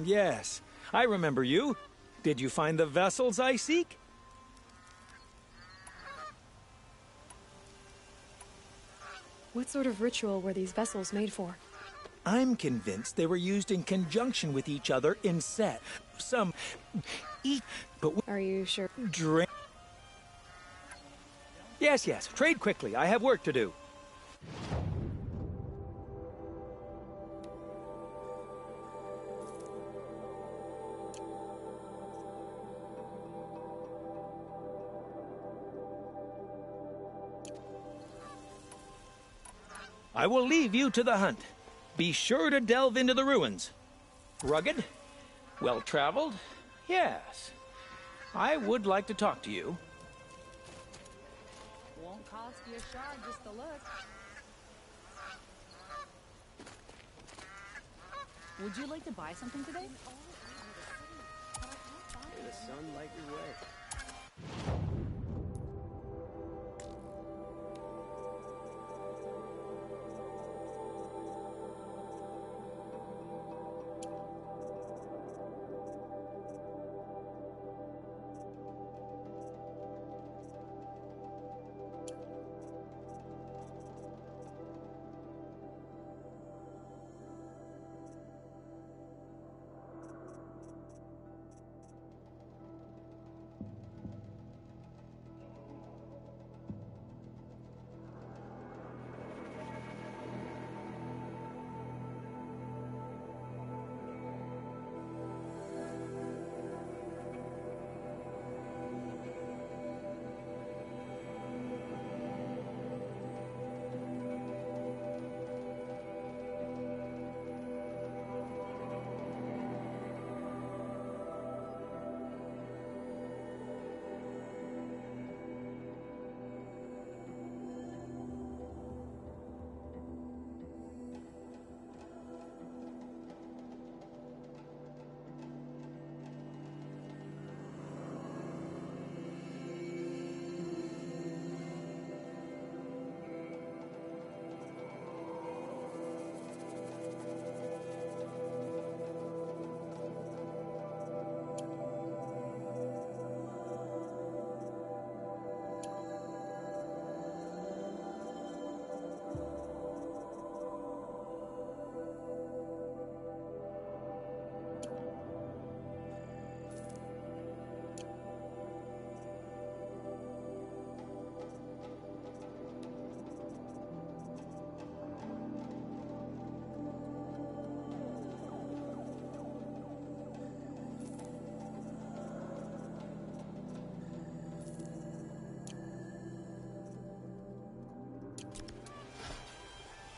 Yes, I remember you. Did you find the vessels I seek? What sort of ritual were these vessels made for? I'm convinced they were used in conjunction with each other in set. Some eat, but Are you sure? drink. Yes, yes. Trade quickly. I have work to do. I will leave you to the hunt. Be sure to delve into the ruins. Rugged? Well-traveled? Yes. I would like to talk to you. Won't cost you a shard just to look. Would you like to buy something today? May the sun light your way.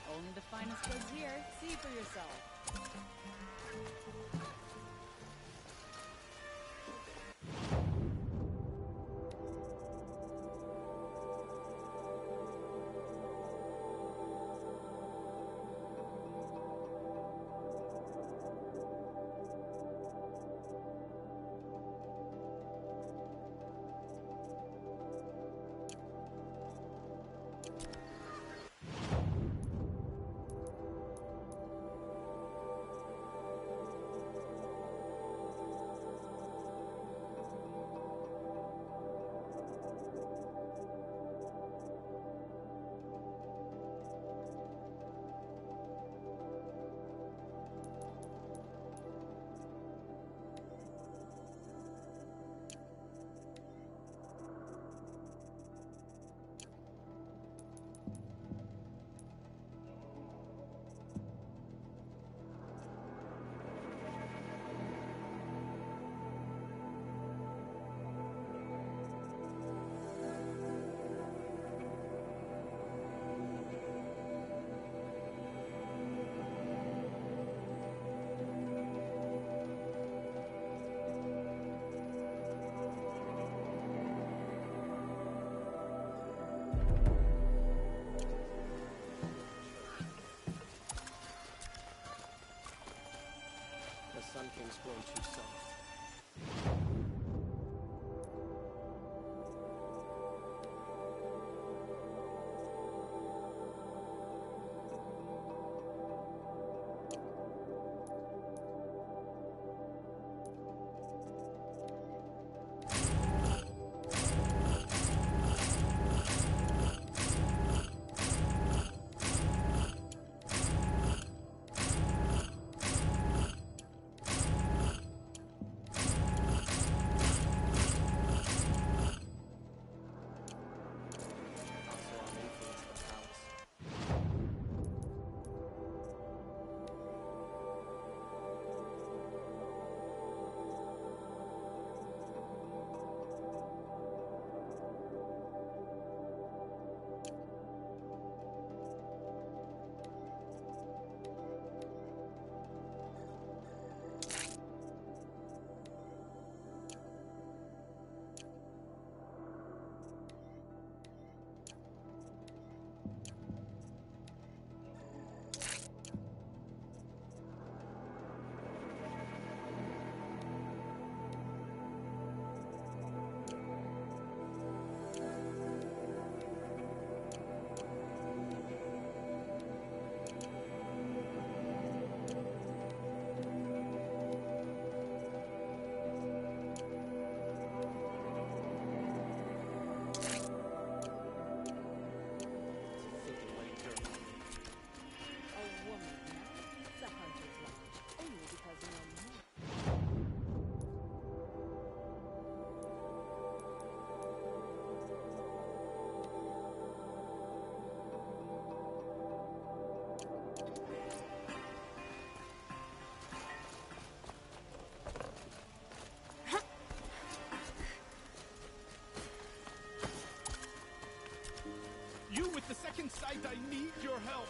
Only the finest goods here. See for yourself. The Sun King's grown too soft. The second sight, I need your help.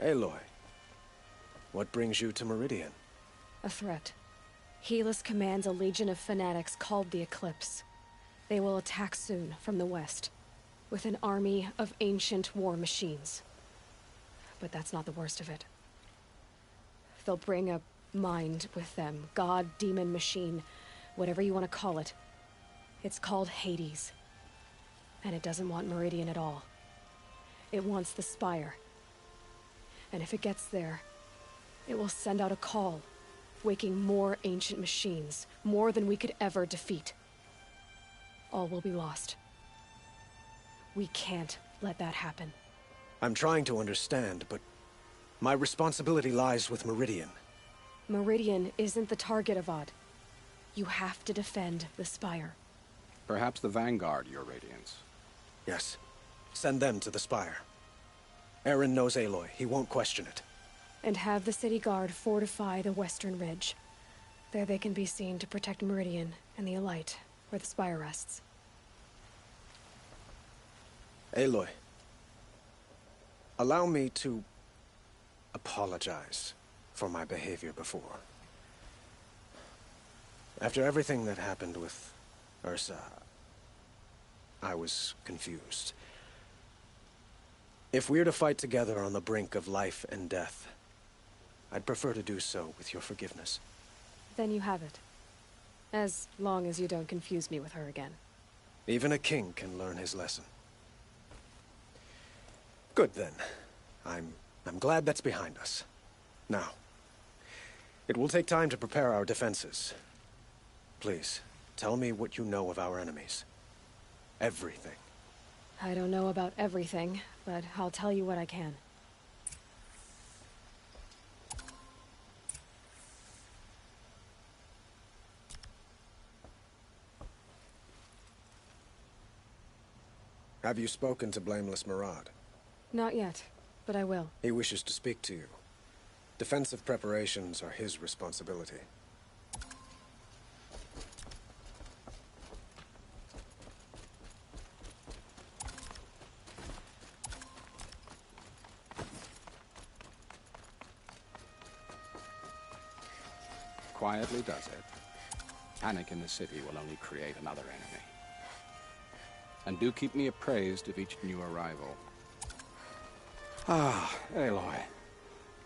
Aloy, what brings you to Meridian? A threat. Helis commands a legion of fanatics called the Eclipse. They will attack soon from the west, with an army of ancient war machines. But that's not the worst of it. They'll bring a mind with them, god, demon, machine, whatever you want to call it. It's called Hades. And it doesn't want Meridian at all. It wants the Spire. And if it gets there, it will send out a call, waking more ancient machines, more than we could ever defeat. All will be lost. We can't let that happen. I'm trying to understand, but my responsibility lies with Meridian. Meridian isn't the target, Avad. You have to defend the Spire. Perhaps the Vanguard, Your Radiance. Yes. Send them to the Spire. Eren knows Aloy. He won't question it. And have the city guard fortify the western ridge. There they can be seen to protect Meridian and the Elite, where the Spire rests. Aloy, allow me to apologize for my behavior before. After everything that happened with Ursa, I was confused. If we're to fight together on the brink of life and death, I'd prefer to do so with your forgiveness. Then you have it. As long as you don't confuse me with her again. Even a king can learn his lesson. Good then. I'm glad that's behind us. Now, it will take time to prepare our defenses. Please, tell me what you know of our enemies. Everything. I don't know about everything, but I'll tell you what I can. Have you spoken to Blameless Murad? Not yet, but I will. He wishes to speak to you. Defensive preparations are his responsibility. Quietly does it. Panic in the city will only create another enemy. And do keep me appraised of each new arrival. Ah, Aloy.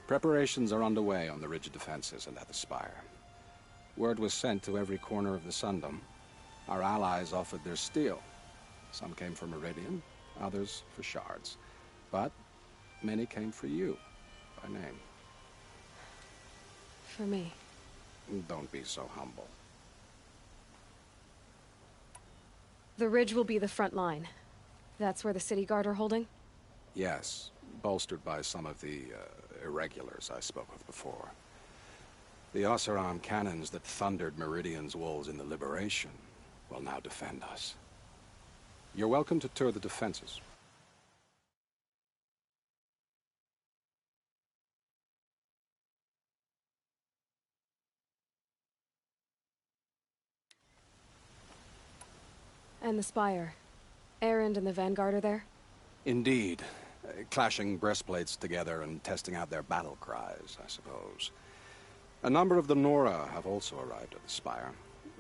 Preparations are underway on the ridge defenses and at the Spire. Word was sent to every corner of the Sundom. Our allies offered their steel. Some came for Meridian, others for shards. But many came for you, by name. For me. Don't be so humble. The ridge will be the front line. That's where the city guard are holding? Yes, bolstered by some of the irregulars I spoke of before. The Oseram cannons that thundered Meridian's walls in the Liberation will now defend us. You're welcome to tour the defenses. And the Spire. Erend and the Vanguard are there? Indeed. Clashing breastplates together and testing out their battle cries, I suppose. A number of the Nora have also arrived at the Spire.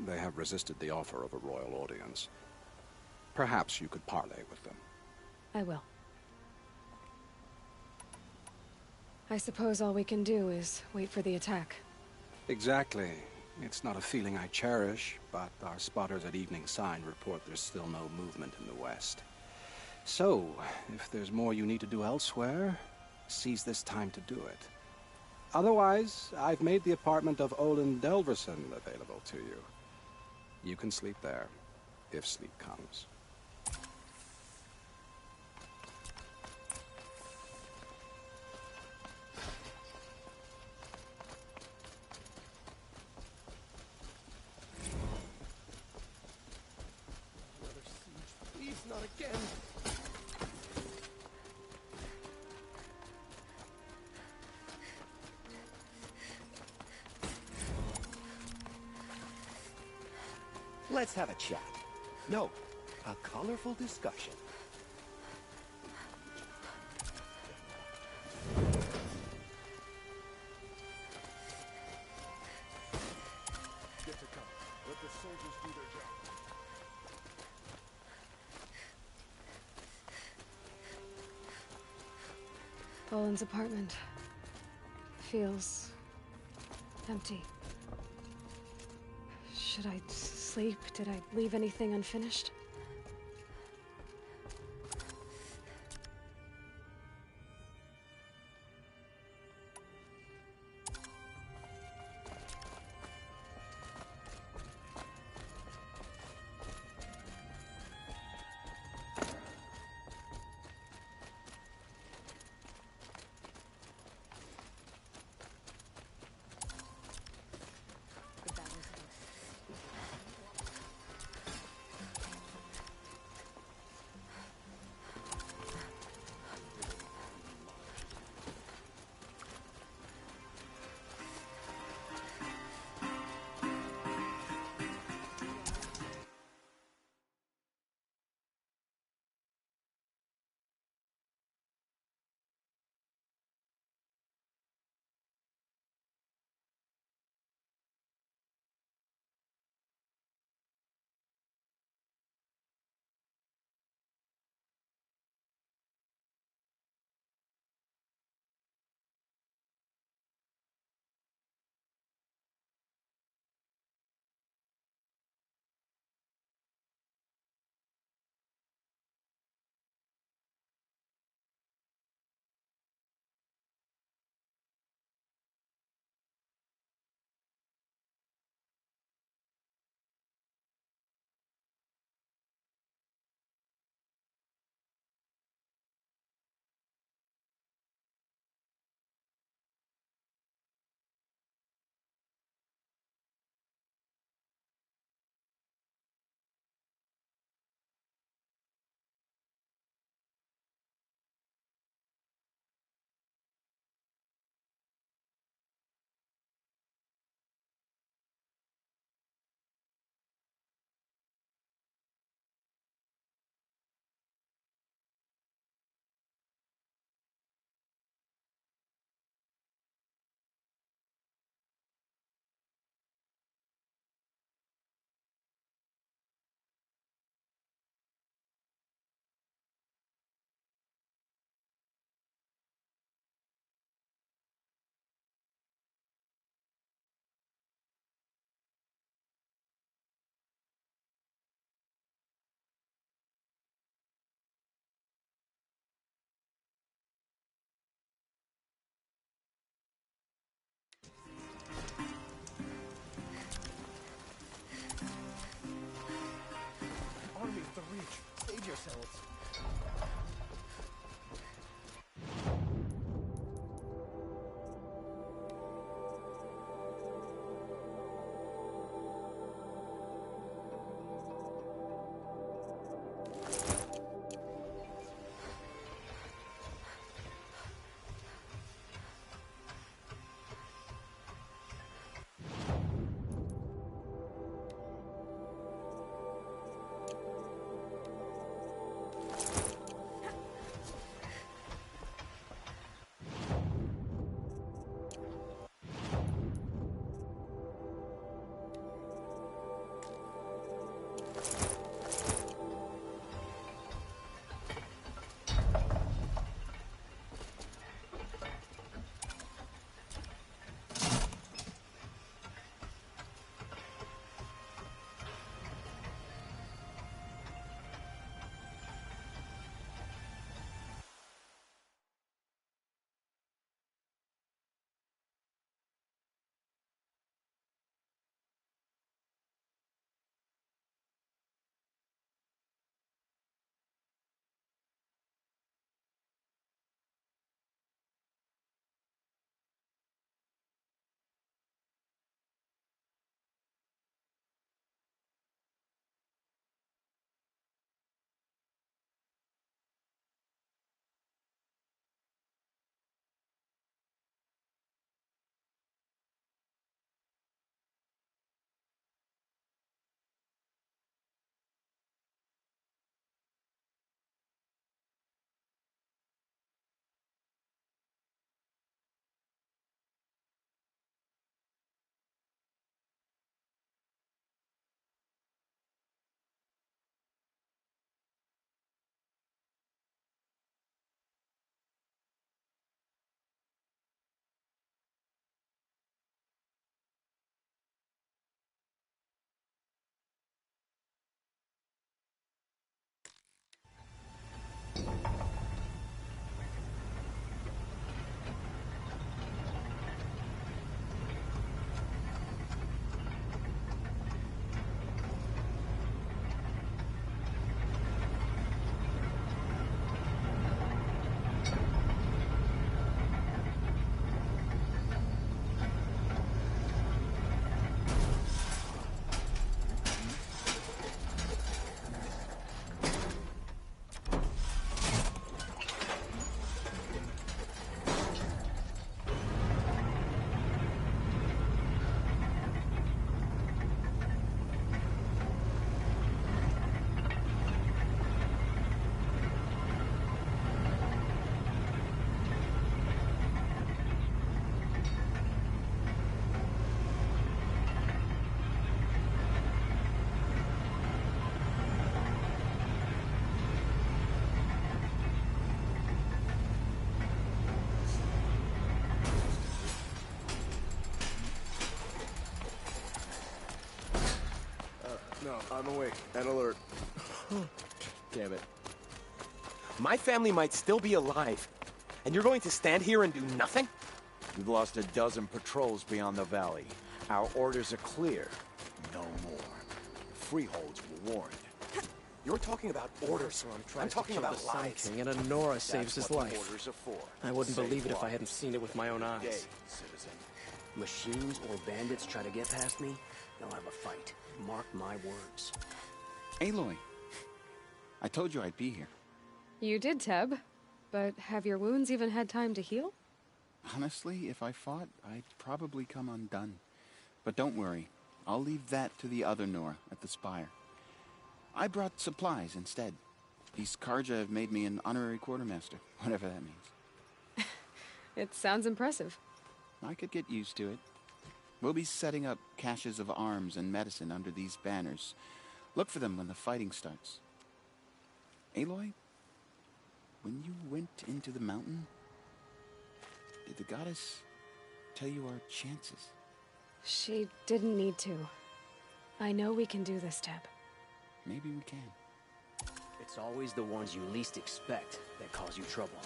They have resisted the offer of a royal audience. Perhaps you could parley with them. I will. I suppose all we can do is wait for the attack. Exactly. It's not a feeling I cherish, but our spotters at Evening Sign report there's still no movement in the west. So, if there's more you need to do elsewhere, seize this time to do it. Otherwise, I've made the apartment of Olin Delverson available to you. You can sleep there, if sleep comes. Another siege. Please, not again. Let's have a chat. No, a colorful discussion. Get to come. Let the soldiers do their job. Olin's apartment feels empty. Should I sleep? Did I leave anything unfinished? No, I'm awake and alert. Damn it. My family might still be alive, and you're going to stand here and do nothing? We've lost a dozen patrols beyond the valley. Our orders are clear. No more. Freeholds were warned. You're talking about orders. I'm talking about the Sun lives. King, and a Nora saves his That's what the life. orders are for. I wouldn't Save believe it if I lives. hadn't seen it with my own eyes. Day, citizen. Machines or bandits try to get past me, they'll have a fight. Mark my words. Aloy, I told you I'd be here. You did, Teb. But have your wounds even had time to heal? Honestly, if I fought, I'd probably come undone. But don't worry, I'll leave that to the other Nora at the Spire. I brought supplies instead. These Karja have made me an honorary quartermaster, whatever that means. It sounds impressive. I could get used to it. We'll be setting up caches of arms and medicine under these banners. Look for them when the fighting starts. Aloy, when you went into the mountain, did the goddess tell you our chances? She didn't need to. I know we can do this, Teb. Maybe we can. It's always the ones you least expect that cause you trouble.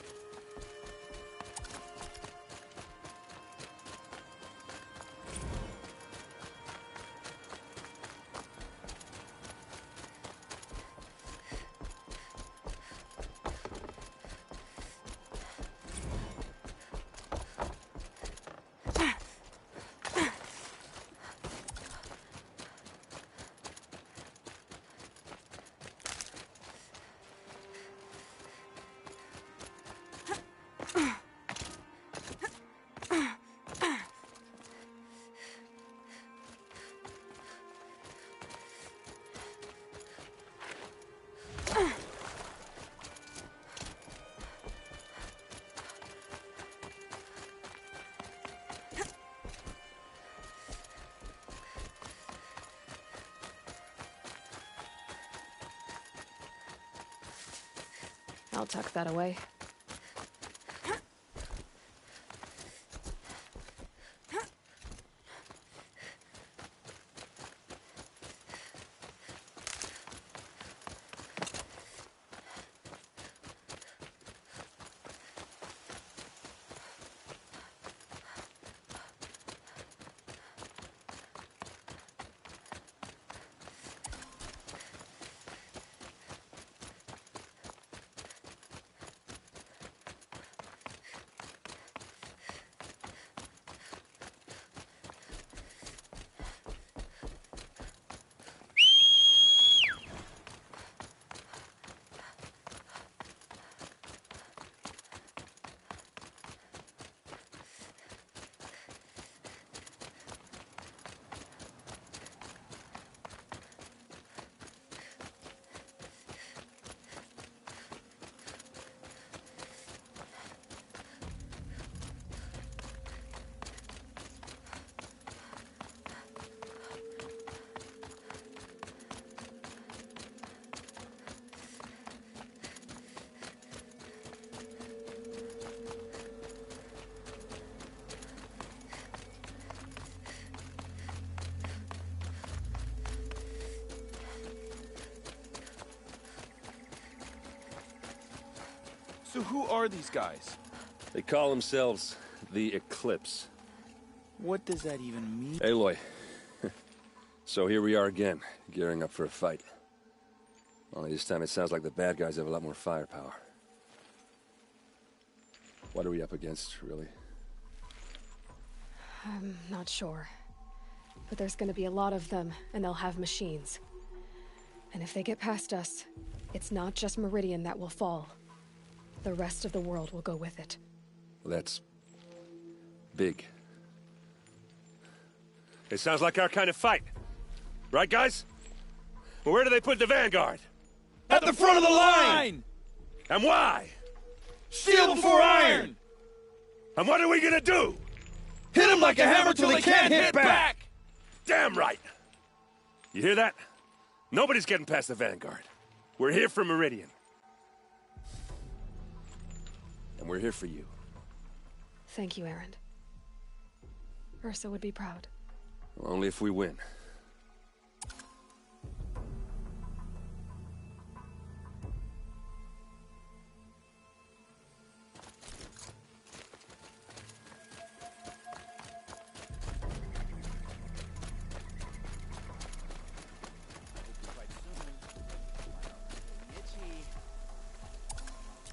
I'll tuck that away. So who are these guys? They call themselves the Eclipse. What does that even mean? Aloy. So here we are again, gearing up for a fight. Only this time it sounds like the bad guys have a lot more firepower. What are we up against, really? I'm not sure. But there's gonna be a lot of them, and they'll have machines. And if they get past us, it's not just Meridian that will fall. The rest of the world will go with it. Well, that's big. It sounds like our kind of fight. Right, guys? Well, where do they put the Vanguard? At the front of the line! And why? Steel before iron! And what are we gonna do? Hit them like a hammer till they can't hit back! Damn right! You hear that? Nobody's getting past the Vanguard. We're here for Meridian. And we're here for you. Thank you, Erend. Ursa would be proud. Well, only if we win.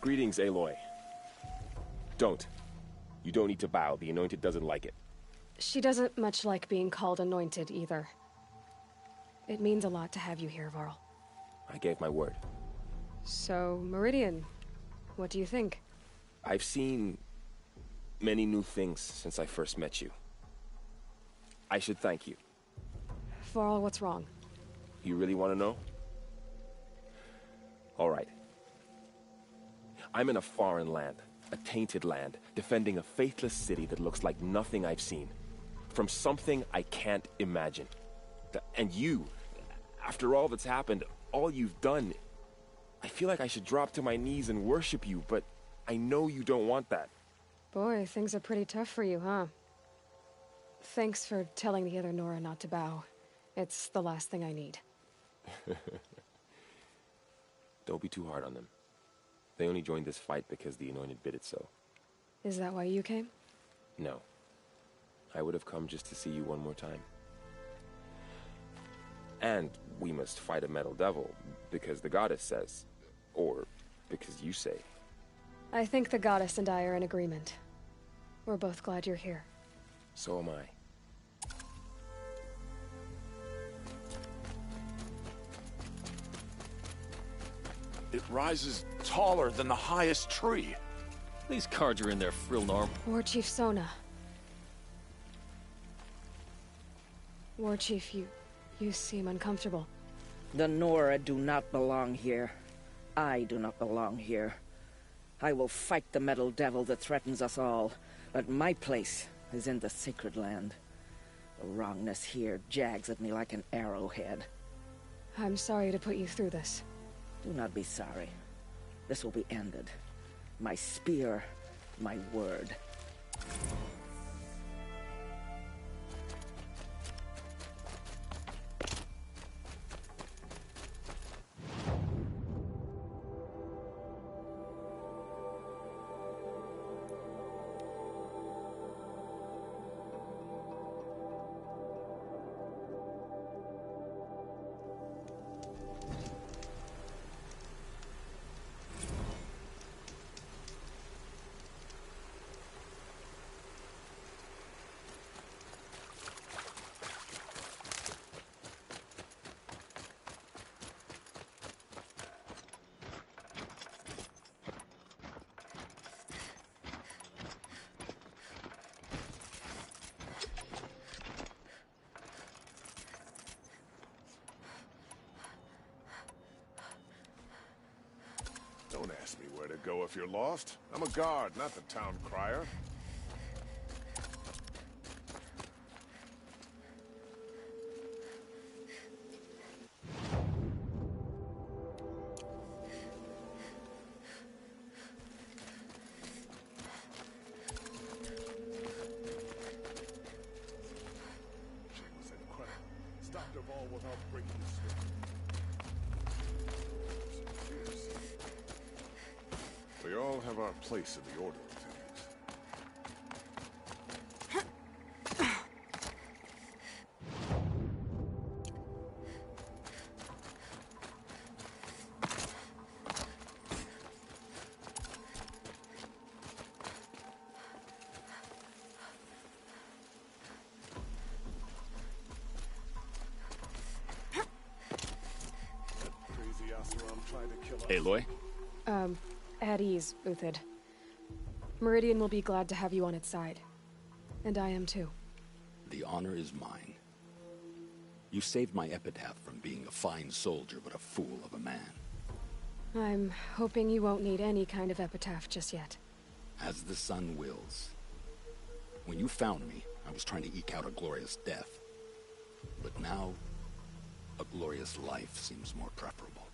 Greetings, Aloy. Don't. You don't need to bow. The Anointed doesn't like it. She doesn't much like being called anointed, either. It means a lot to have you here, Varl. I gave my word. So, Meridian, what do you think? I've seen many new things since I first met you. I should thank you. Varl, what's wrong? You really want to know? All right. I'm in a foreign land, a tainted land, defending a faithless city that looks like nothing I've seen. From something I can't imagine. And you, after all that's happened, all you've done, I feel like I should drop to my knees and worship you, but I know you don't want that. Boy, things are pretty tough for you, huh? Thanks for telling the other Nora not to bow. It's the last thing I need. Don't be too hard on them. They only joined this fight because the Anointed bid it so. Is that why you came? No. I would have come just to see you one more time. And we must fight a metal devil, because the goddess says. Or because you say. I think the goddess and I are in agreement. We're both glad you're here. So am I. It rises taller than the highest tree. These cards are in there, Frilnorm. War Chief Sona. War Chief, you seem uncomfortable. The Nora do not belong here. I do not belong here. I will fight the metal devil that threatens us all, but my place is in the sacred land. The wrongness here jags at me like an arrowhead. I'm sorry to put you through this. Do not be sorry. This will be ended. My spear, my word. Don't ask me where to go if you're lost. I'm a guard, not the town crier. She was incredible. Stopped her ball without breaking the swing. We all have our place in the order of things. That crazy Asuram tried to kill us. Aloy? At ease, Uthid. Meridian will be glad to have you on its side. And I am too. The honor is mine. You saved my epitaph from being a fine soldier, but a fool of a man. I'm hoping you won't need any kind of epitaph just yet. As the sun wills. When you found me, I was trying to eke out a glorious death. But now, a glorious life seems more preferable.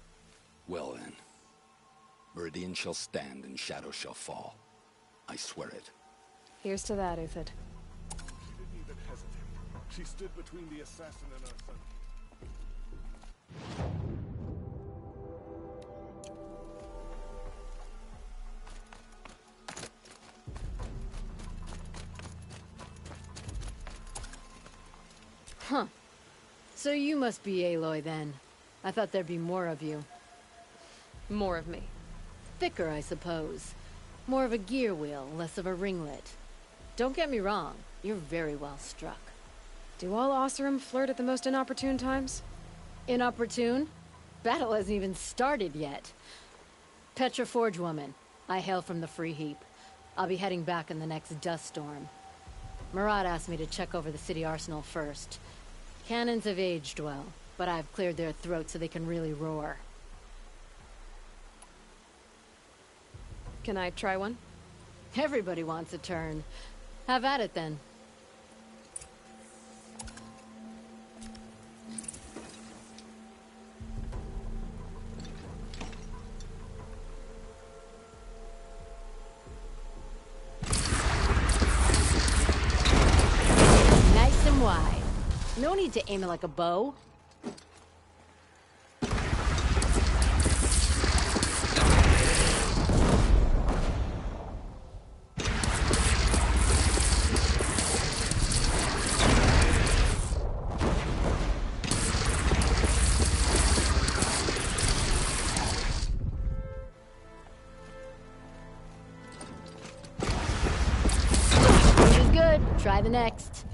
Well then. Meridian shall stand and shadow shall fall. I swear it. Here's to that, Uthid. She didn't even hesitate. She stood between the assassin and our son. Huh. So you must be Aloy then. I thought there'd be more of you. More of me. thicker, I suppose. More of a gear wheel, less of a ringlet. Don't get me wrong, you're very well struck. Do all Oseram flirt at the most inopportune times? Inopportune? Battle hasn't even started yet. Petra Forge woman. I hail from the Free Heap. I'll be heading back in the next dust storm. Marat asked me to check over the city arsenal first. Cannons have aged well, but I've cleared their throats so they can really roar. Can I try one? Everybody wants a turn. Have at it then. Nice and wide. No need to aim it like a bow. Try the next.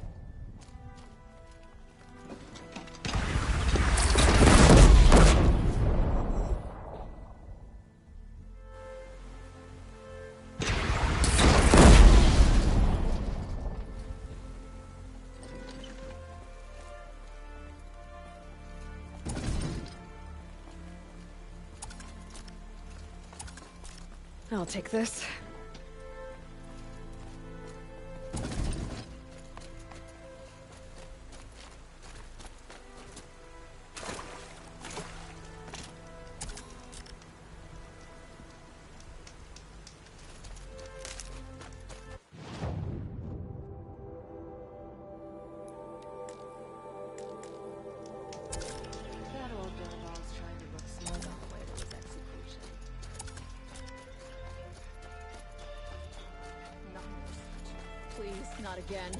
I'll take this. Please, not again.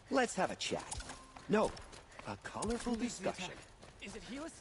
Let's have a chat. No, a colorful discussion. Is it Helis?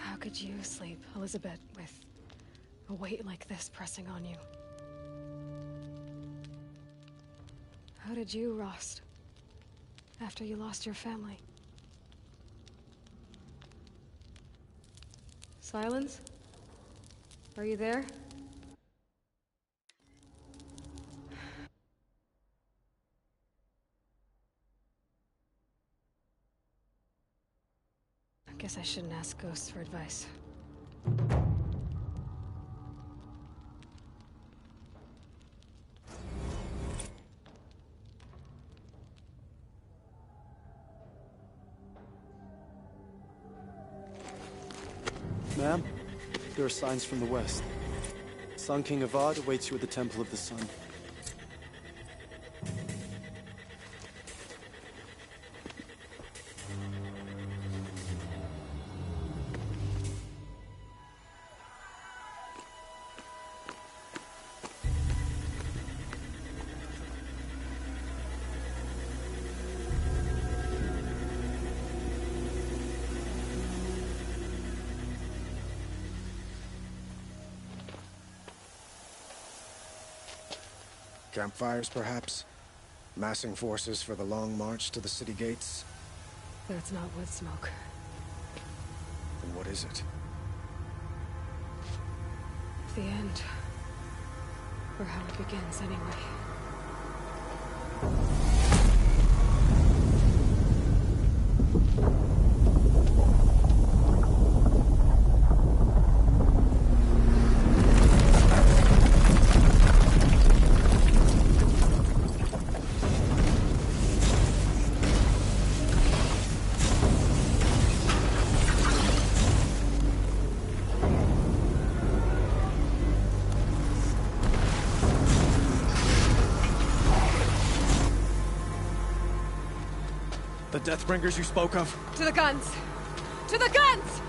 How could you sleep, Elizabeth, with a weight like this pressing on you? How did you, Rost, after you lost your family? Silence? Are you there? I guess I shouldn't ask ghosts for advice. Ma'am, there are signs from the west. Sun King Avad awaits you at the Temple of the Sun. Campfires, perhaps? Massing forces for the long march to the city gates? That's not wood smoke. Then what is it? The end. Or how it begins, anyway. The Deathbringers you spoke of? To the guns! To the guns!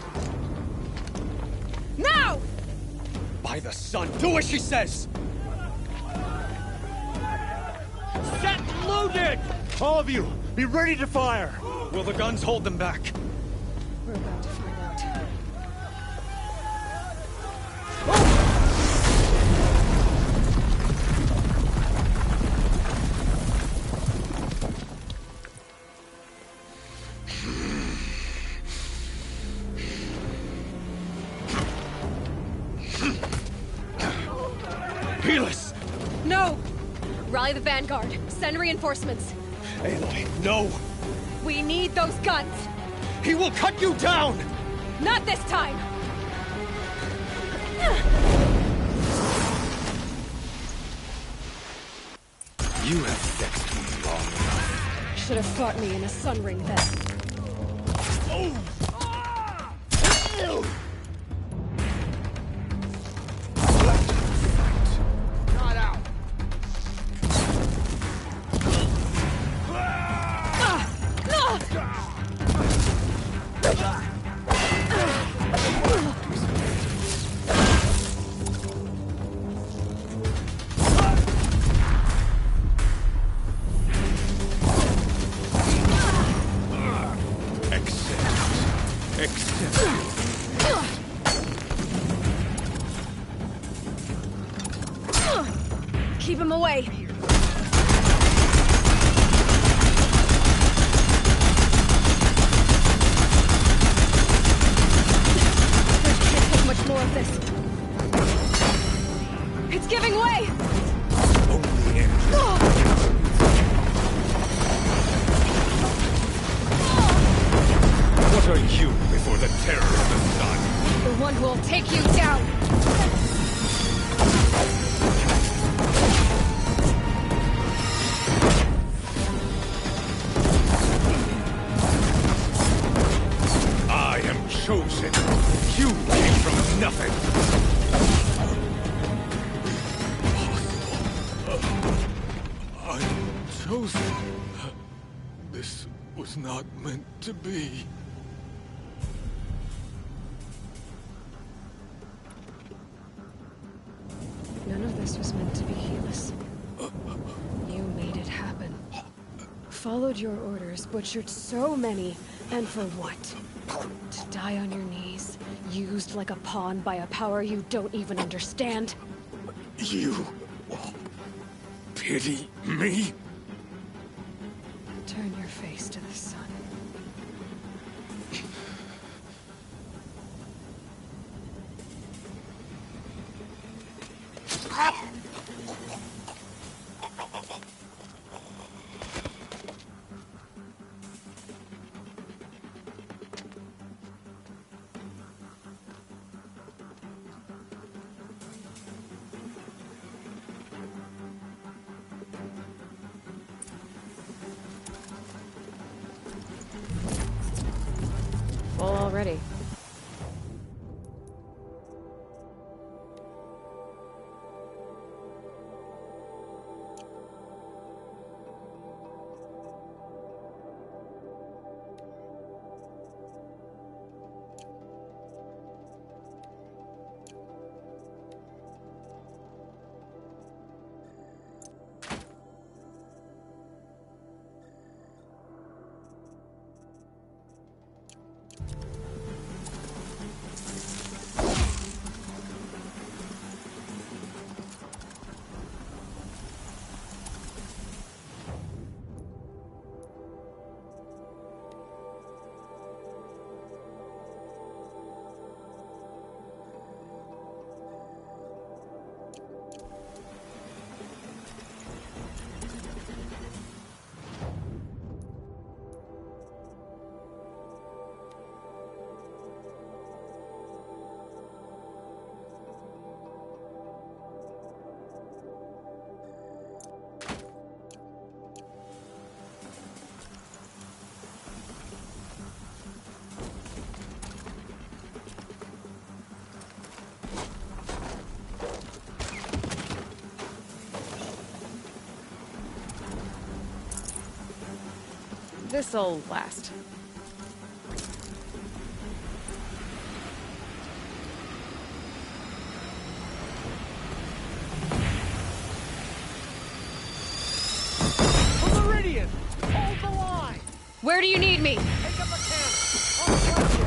Now! By the sun, do as she says! Set loaded! All of you, be ready to fire! Will the guns hold them back? We're about to find out. Helis! No! Rally the vanguard. Send reinforcements. Aloy, no! We need those guns! He will cut you down! Not this time! You have vexed me long enough. Should have fought me in a sun ring then. Not out. Keep him away! Can't take much more of this. It's giving way! Only in. What are you before the terror of the sun? The one who will take you down! I am chosen. You came from nothing. I'm chosen. This was not meant to be. None of this was meant to be Helis. You made it happen. Followed your orders, butchered so many, and for what? To die on your knees, used like a pawn by a power you don't even understand? You pity me? Turn your face to the sun. Full already. This'll last. Meridian! Hold the line! Where do you need me? Take up a cannon! On the platform!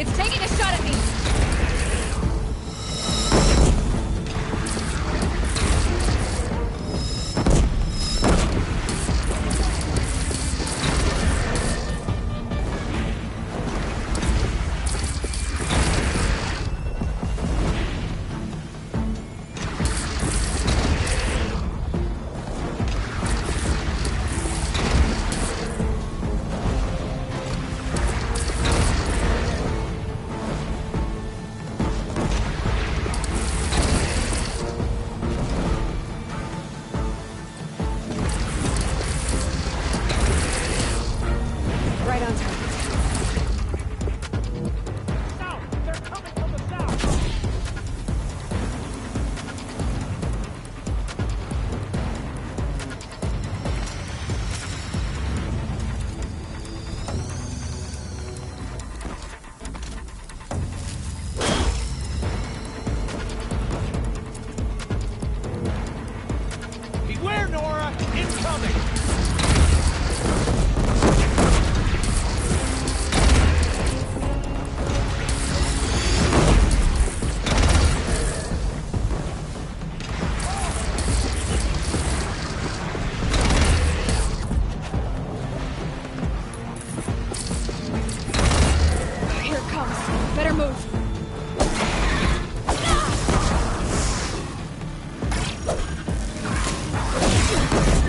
It's taking a shot at me! Right on target. South! They're coming from the south! Beware, Nora! Incoming! Here it comes. Better move.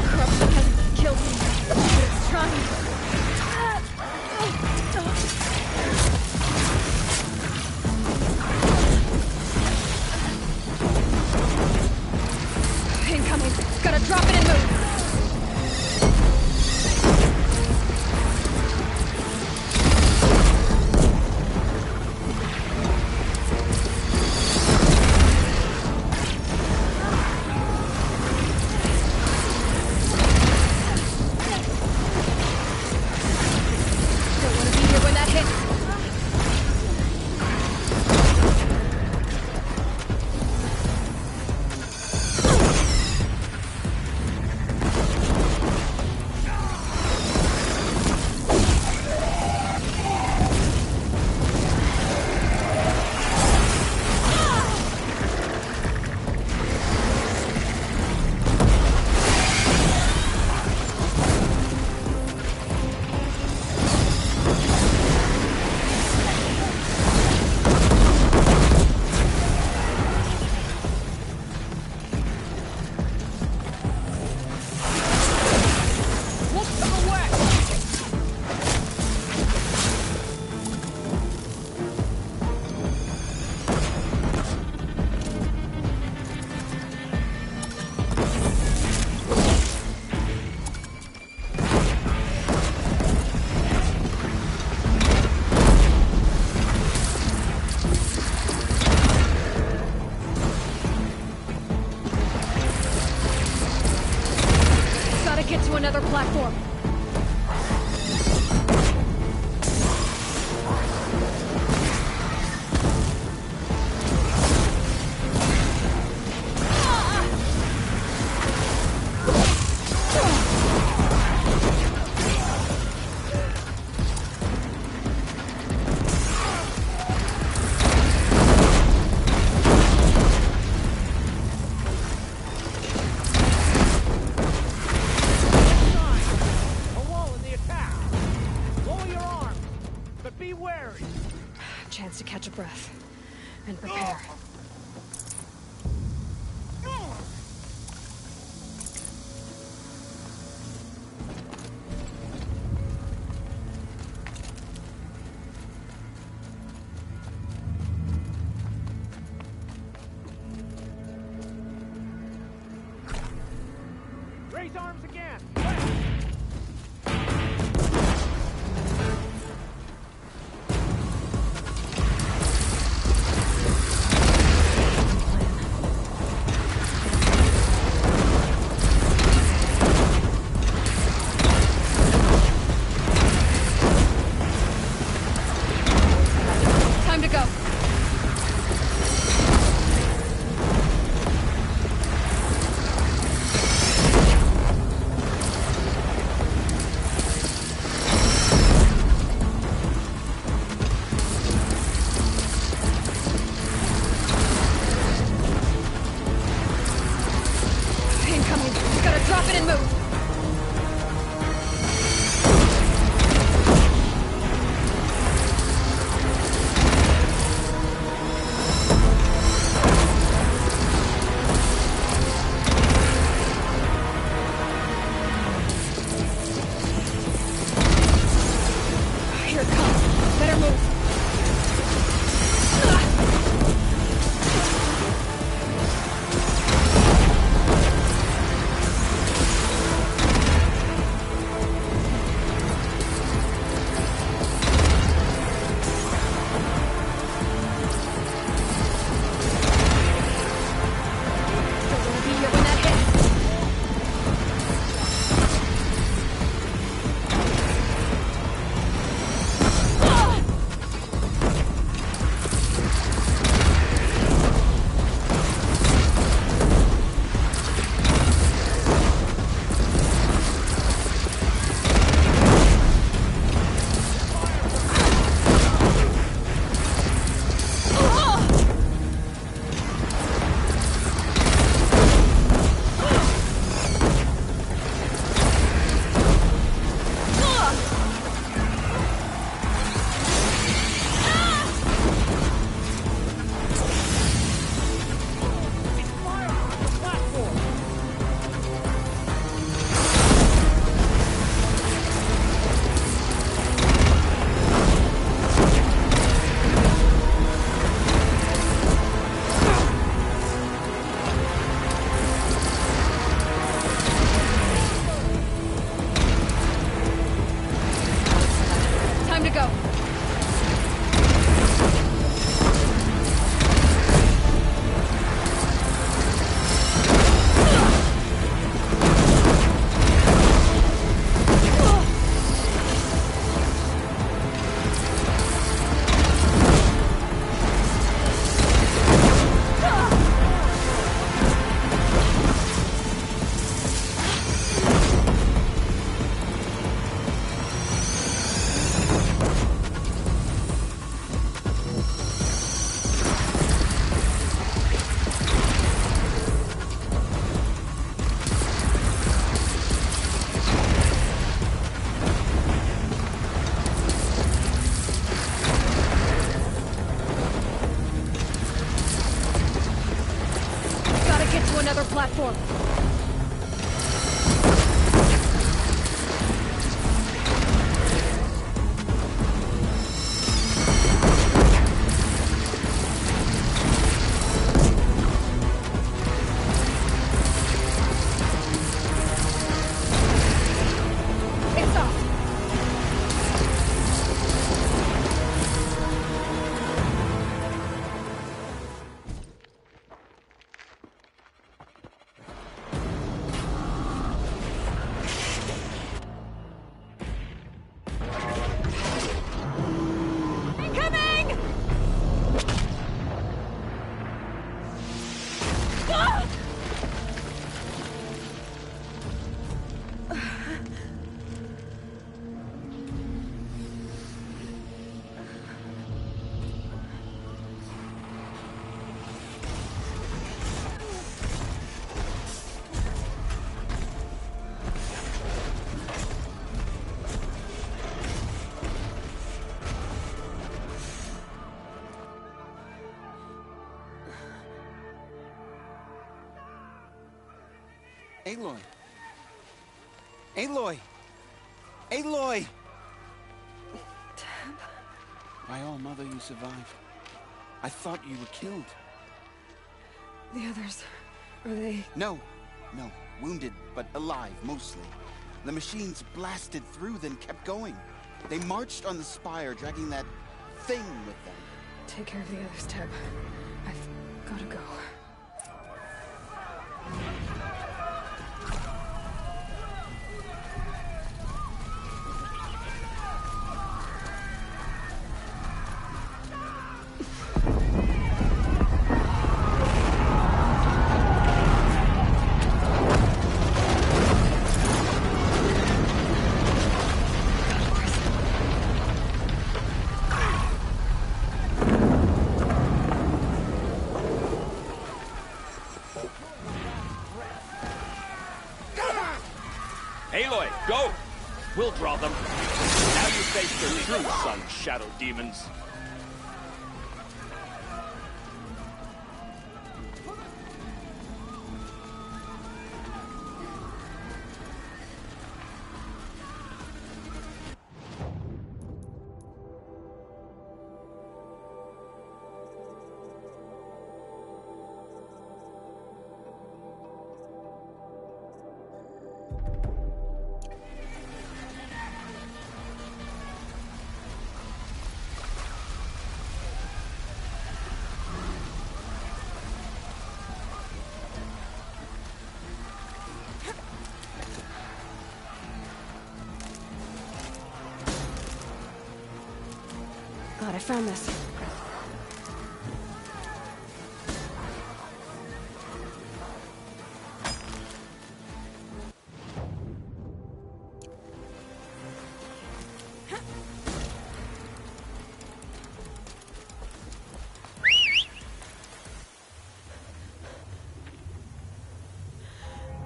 Corruption hasn't killed me, but it's trying. Incoming. Gotta drop it and move. Don't want to be here when that hits. Look to the west! Gotta get to another platform. A wall in the attack! Lower your arms, but be wary! Chance to catch a breath and prepare. Raise arms again! another platform. Aloy! Aloy! Aloy! Tab? My all mother, you survived. I thought you were killed. The others, are they... No. Wounded, but alive, mostly. The machines blasted through, then kept going. They marched on the spire, dragging that thing with them. Take care of the others, Tab. I've gotta go. Aloy, go! We'll draw them. Now you face your true son, Shadow Demons. Glad I found this.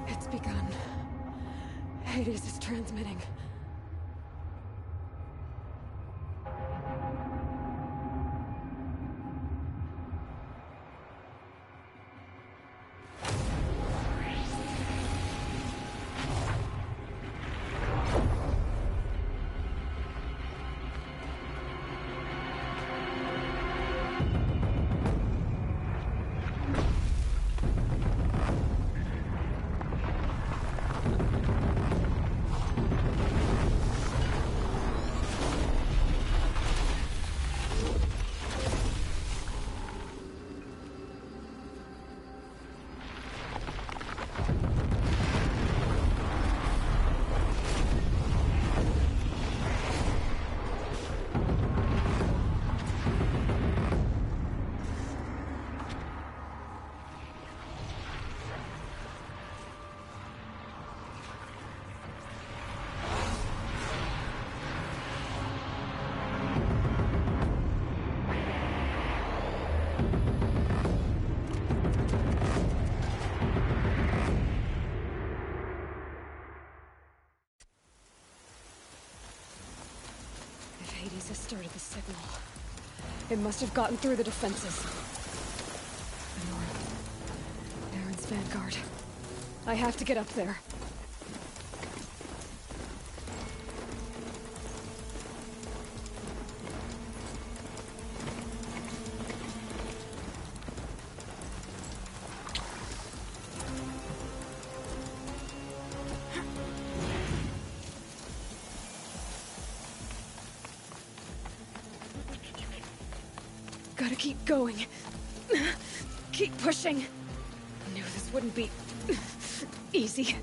It's begun. Hades is transmitting. Hades has started the signal. It must have gotten through the defenses. The north. They're in That's Vanguard. I have to get up there. Gotta keep going. Keep pushing. Knew this wouldn't be easy.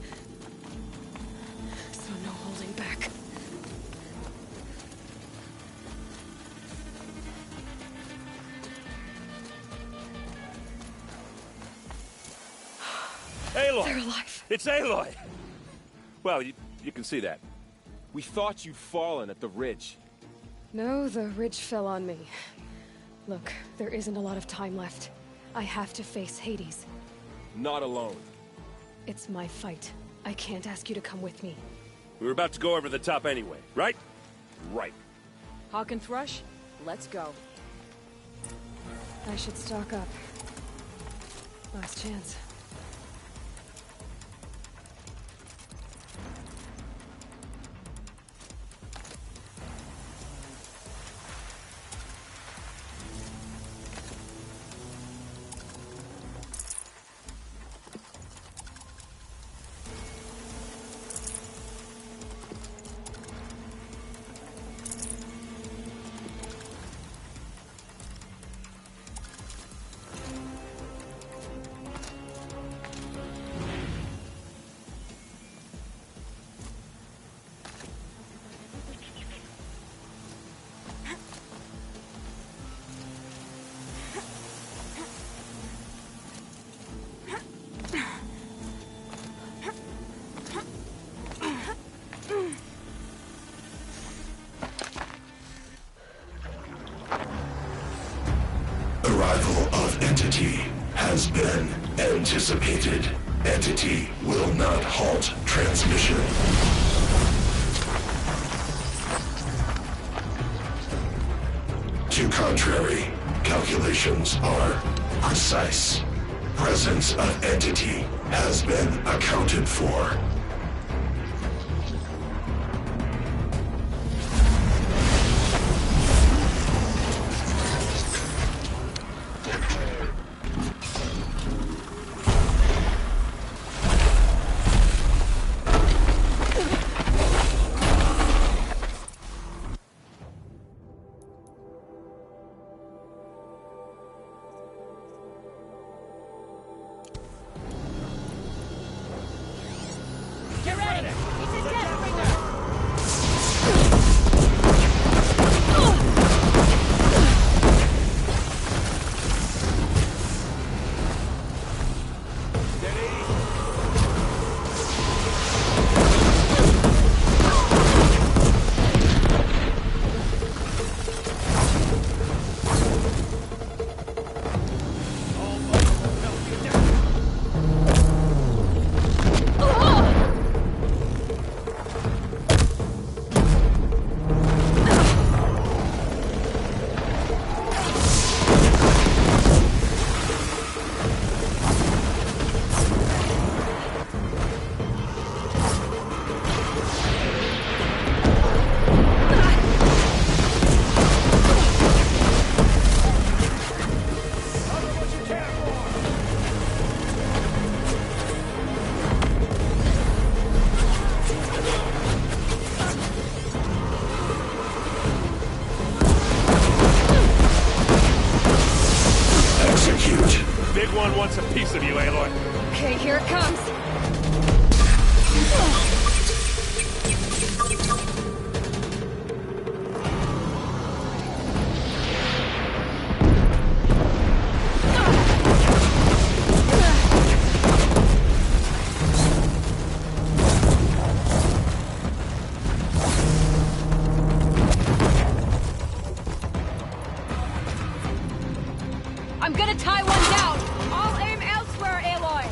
So no holding back. Aloy! They're alive. It's Aloy! Well, you can see that. We thought you'd fallen at the ridge. No, the ridge fell on me. Look, there isn't a lot of time left. I have to face Hades. Not alone. It's my fight. I can't ask you to come with me. We were about to go over the top anyway, right? Right. Hawk and Thrush, let's go. I should stock up. Last chance. Arrival of Entity has been anticipated. Entity will not halt transmission. To contrary, calculations are precise. Presence of Entity has been accounted for. Get ready! It's a death bringer! Big one wants a piece of you, Aloy. Okay, here it comes. I'm gonna tie one down. I'll aim elsewhere, Aloy.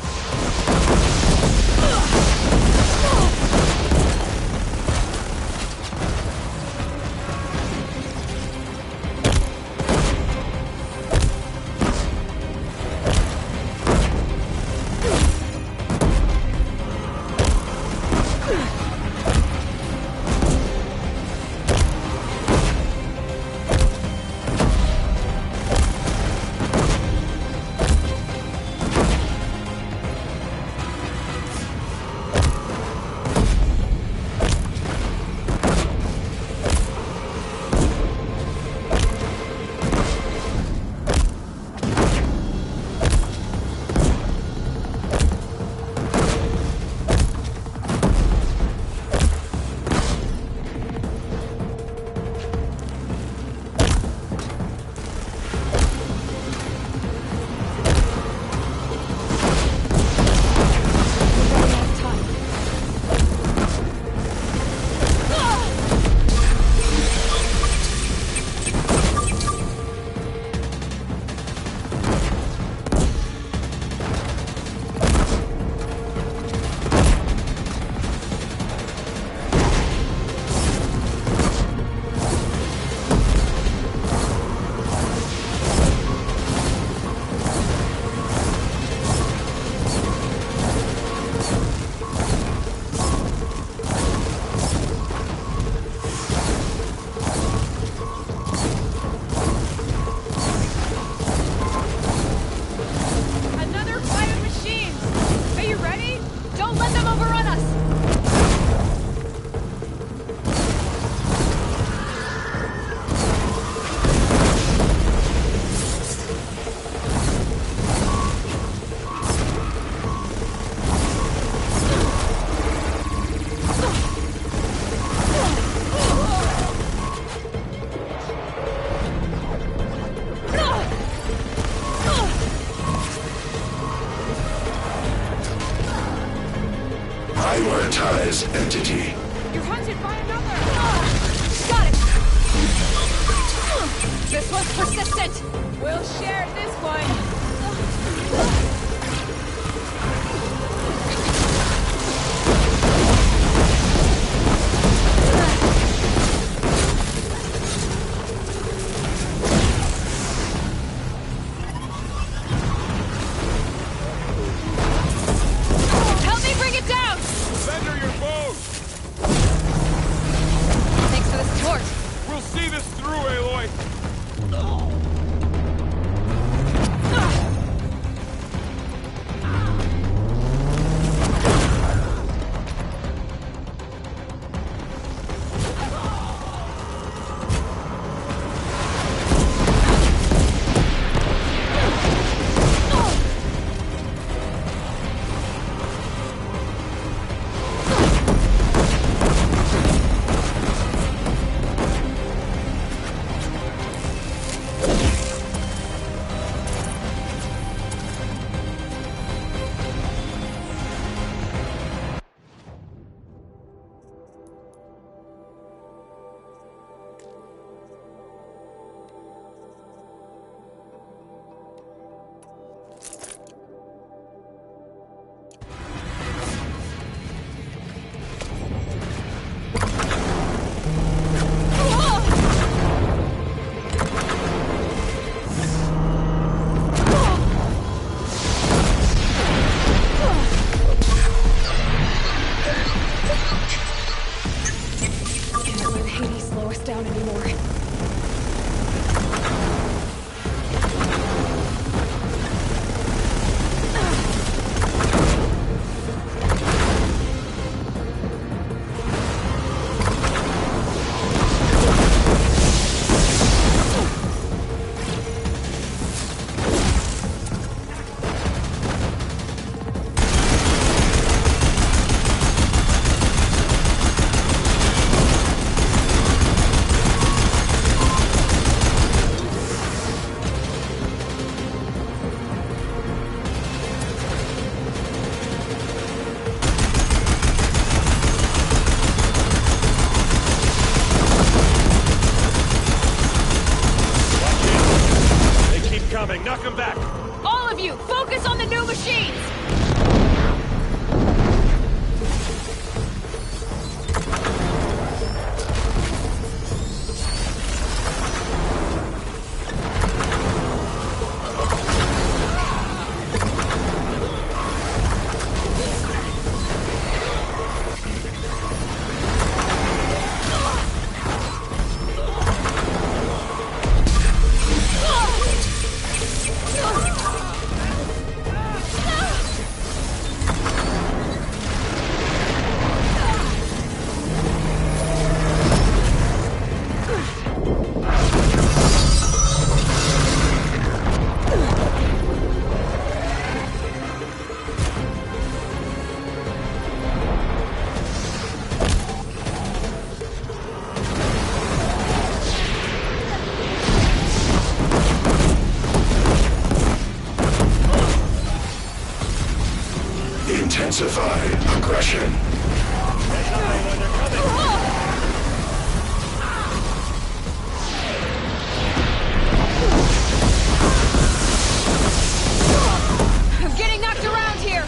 Prioritize entity. You're hunted by another! Got it! This one's persistent! We'll share this one! Help me bring it down! Bender your boat! Thanks for the support. We'll see this through, Aloy! Can't let Hades slow us down anymore. Coming, knock him back! All of you, focus on the new machines! Intensify aggression. I'm getting knocked around here!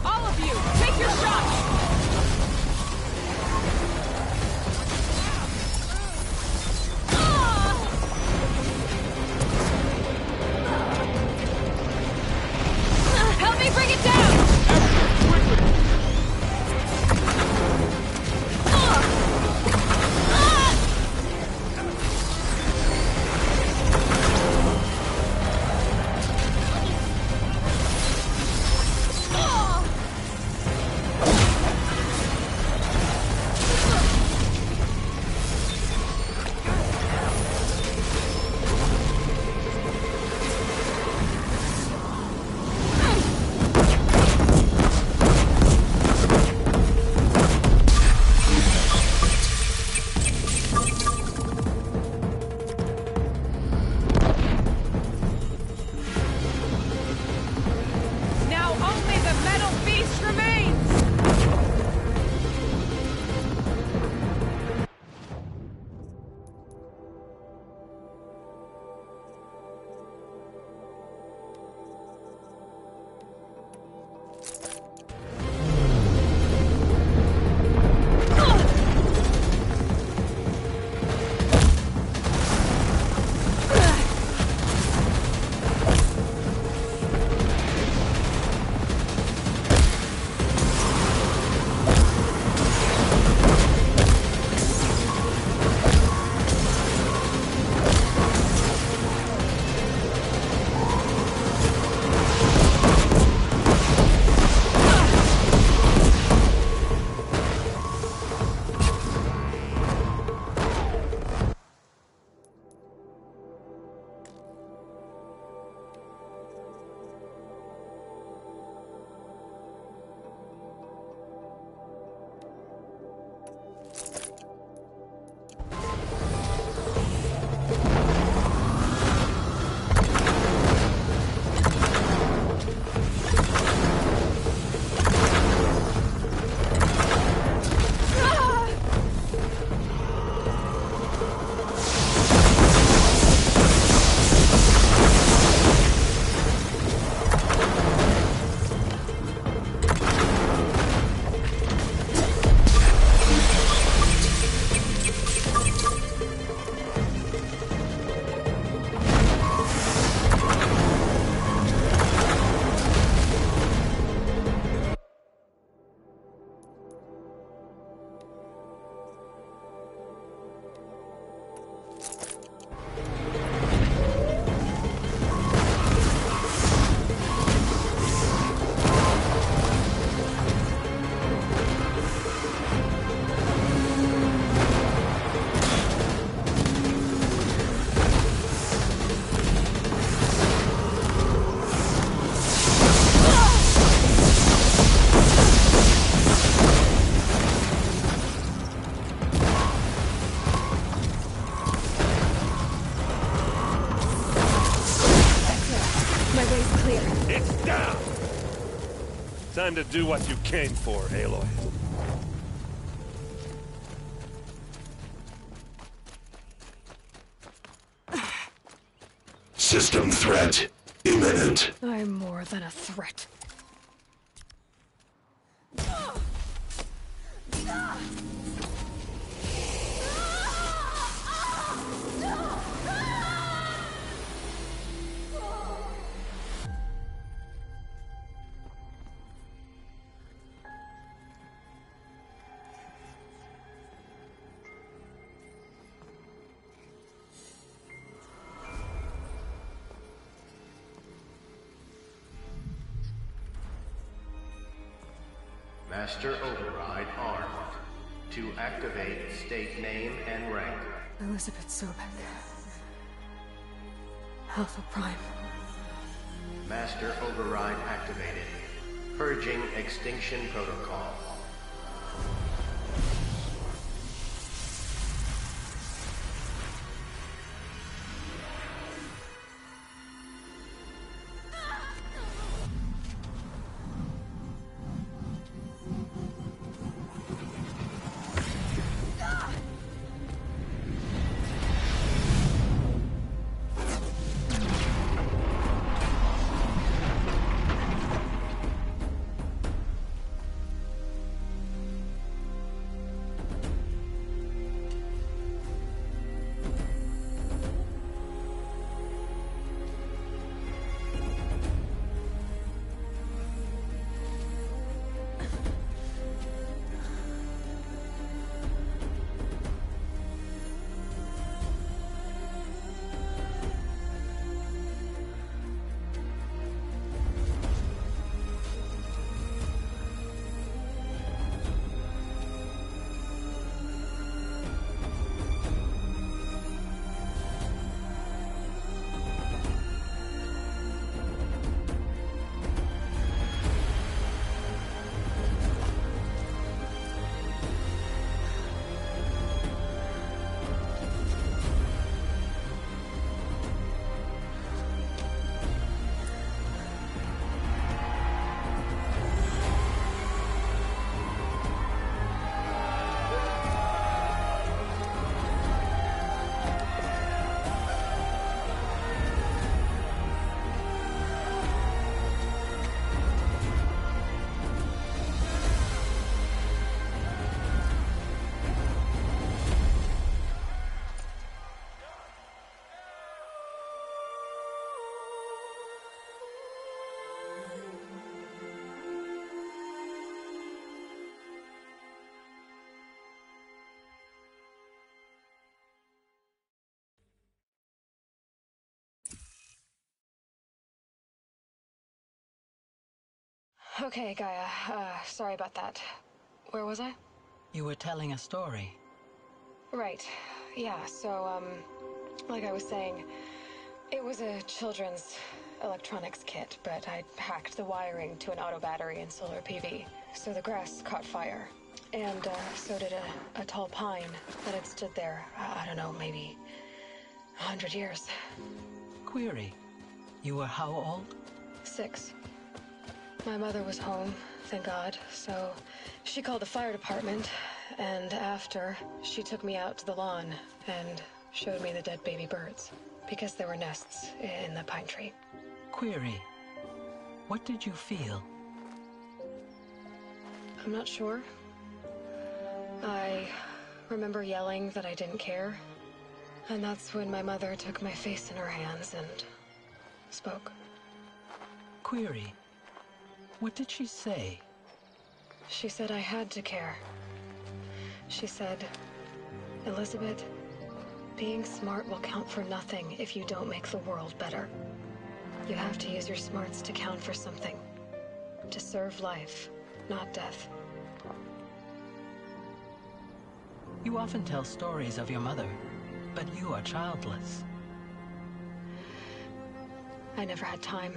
All of you, take your shots! Help me bring it down! Time to do what you came for, Aloy. System threat imminent. I'm more than a threat. Master Override armed. To activate, state name and rank. Elizabeth Sobek. Alpha Prime. Master Override activated. Purging Extinction Protocol. Okay, Gaia. Sorry about that. Where was I? You were telling a story. Right. Yeah, so, like I was saying, it was a children's electronics kit, but I hacked the wiring to an auto battery and solar PV. So the grass caught fire. And, so did a tall pine that had stood there, I don't know, maybe 100 years. Query. You were how old? 6. My mother was home, thank God, so she called the fire department, and after, she took me out to the lawn and showed me the dead baby birds, because there were nests in the pine tree. Query. What did you feel? I'm not sure. I remember yelling that I didn't care, and that's when my mother took my face in her hands and spoke. Query. What did she say? She said I had to care. She said, Elizabeth, being smart will count for nothing if you don't make the world better. You have to use your smarts to count for something. To serve life, not death. You often tell stories of your mother, but you are childless. I never had time.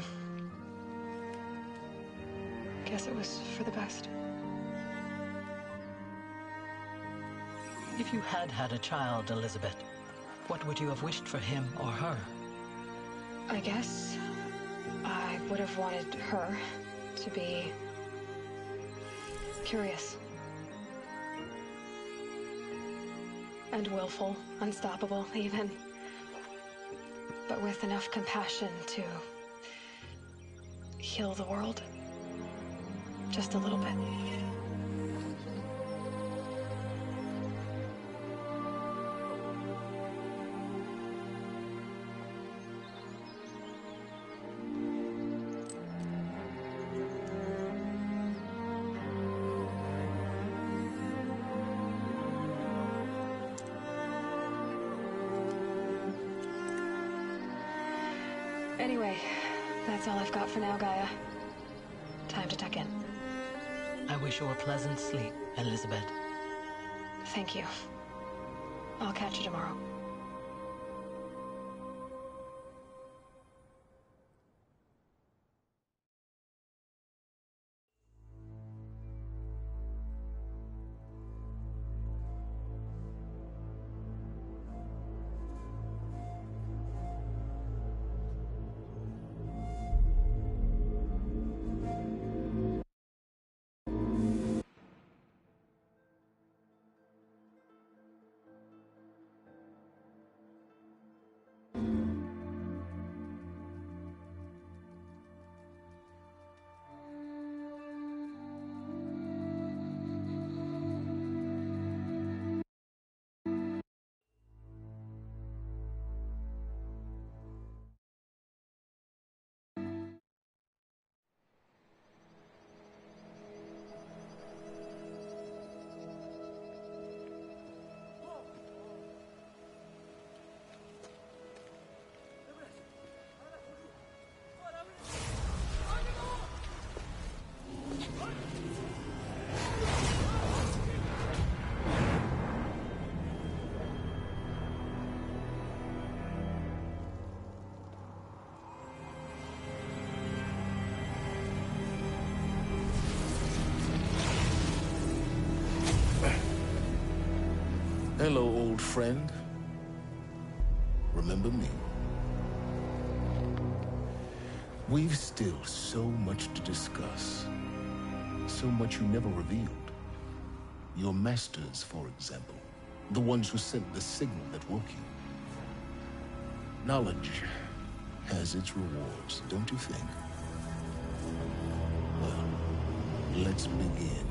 Guess it was for the best. If you had had a child, Elizabeth, what would you have wished for him or her? I guess I would have wanted her to be Curious. And willful, unstoppable, even. But with enough compassion to heal the world. Just a little bit. Anyway, that's all I've got for now, Gaia. Time to tuck in. I wish you a pleasant sleep, Elizabeth. Thank you. I'll catch you tomorrow. Hello, old friend. Remember me? We've still so much to discuss. So much you never revealed. Your masters, for example. The ones who sent the signal that woke you. Knowledge has its rewards, don't you think? Well, let's begin.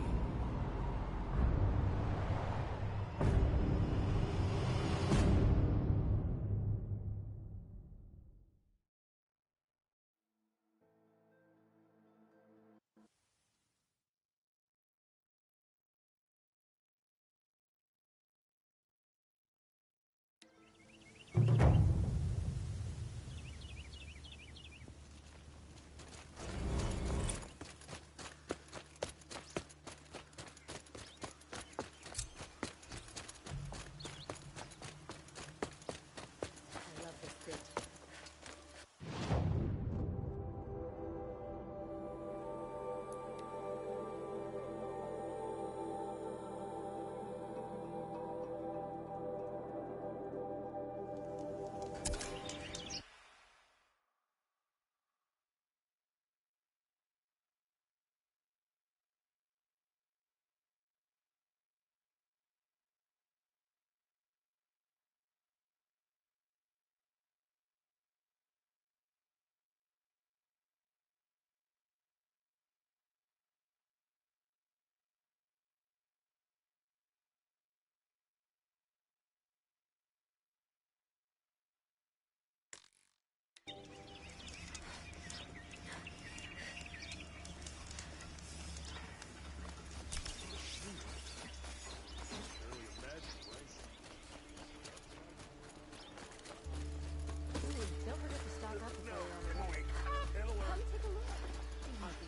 Don't forget to stock up before you're on the way. Come take a look.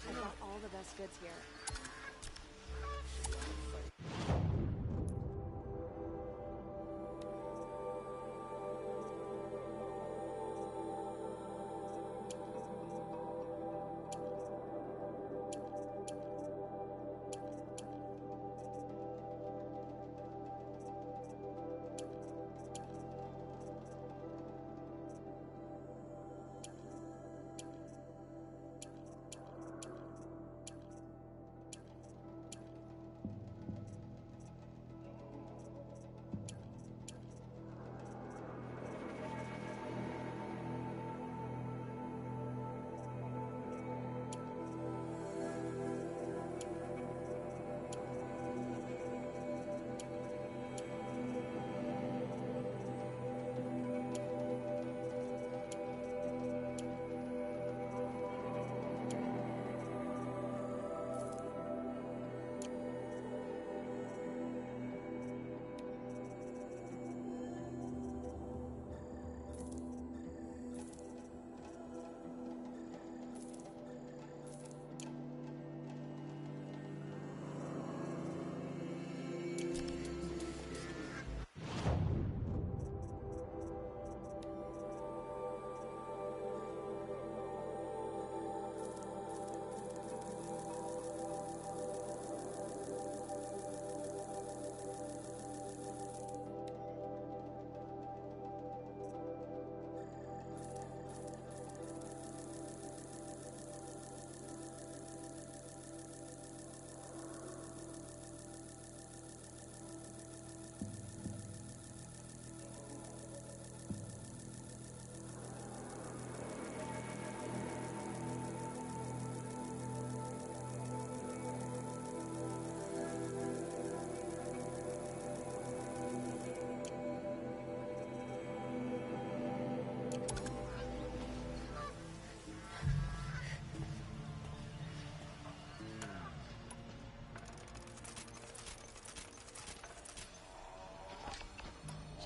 I got all the best goods here.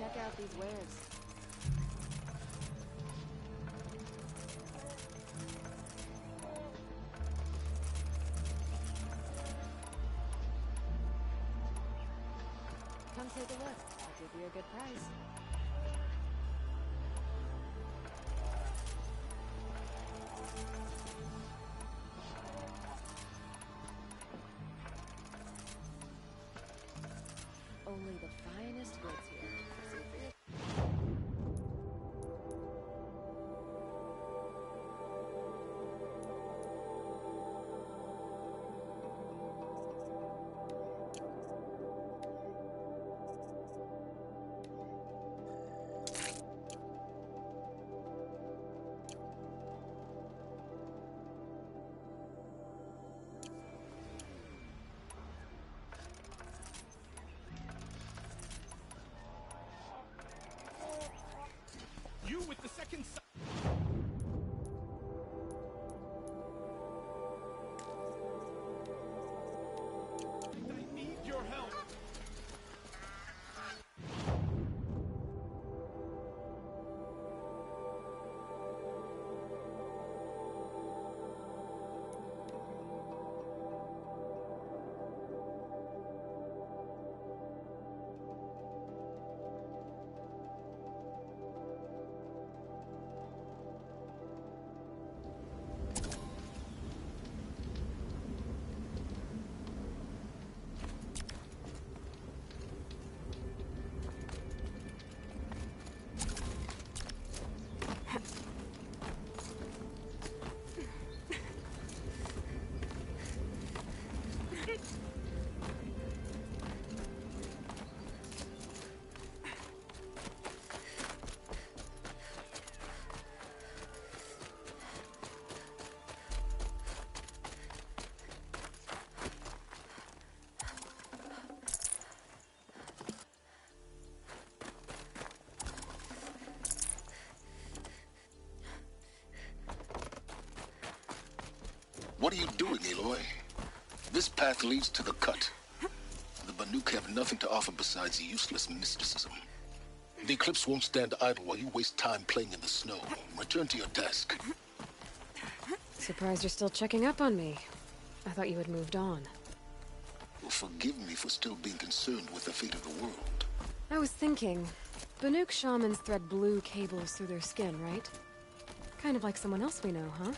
check out these wares. Come take a look. I'll give you a good price. Only the finest goods here. See for your You with the second son. I need your help. What are you doing, Aloy? This path leads to the cut. The Banuk have nothing to offer besides useless mysticism. The Eclipse won't stand idle while you waste time playing in the snow. Return to your task. Surprised you're still checking up on me. I thought you had moved on. Well, forgive me for still being concerned with the fate of the world. I was thinking, Banuk shamans thread blue cables through their skin, right? Kind of like someone else we know, huh?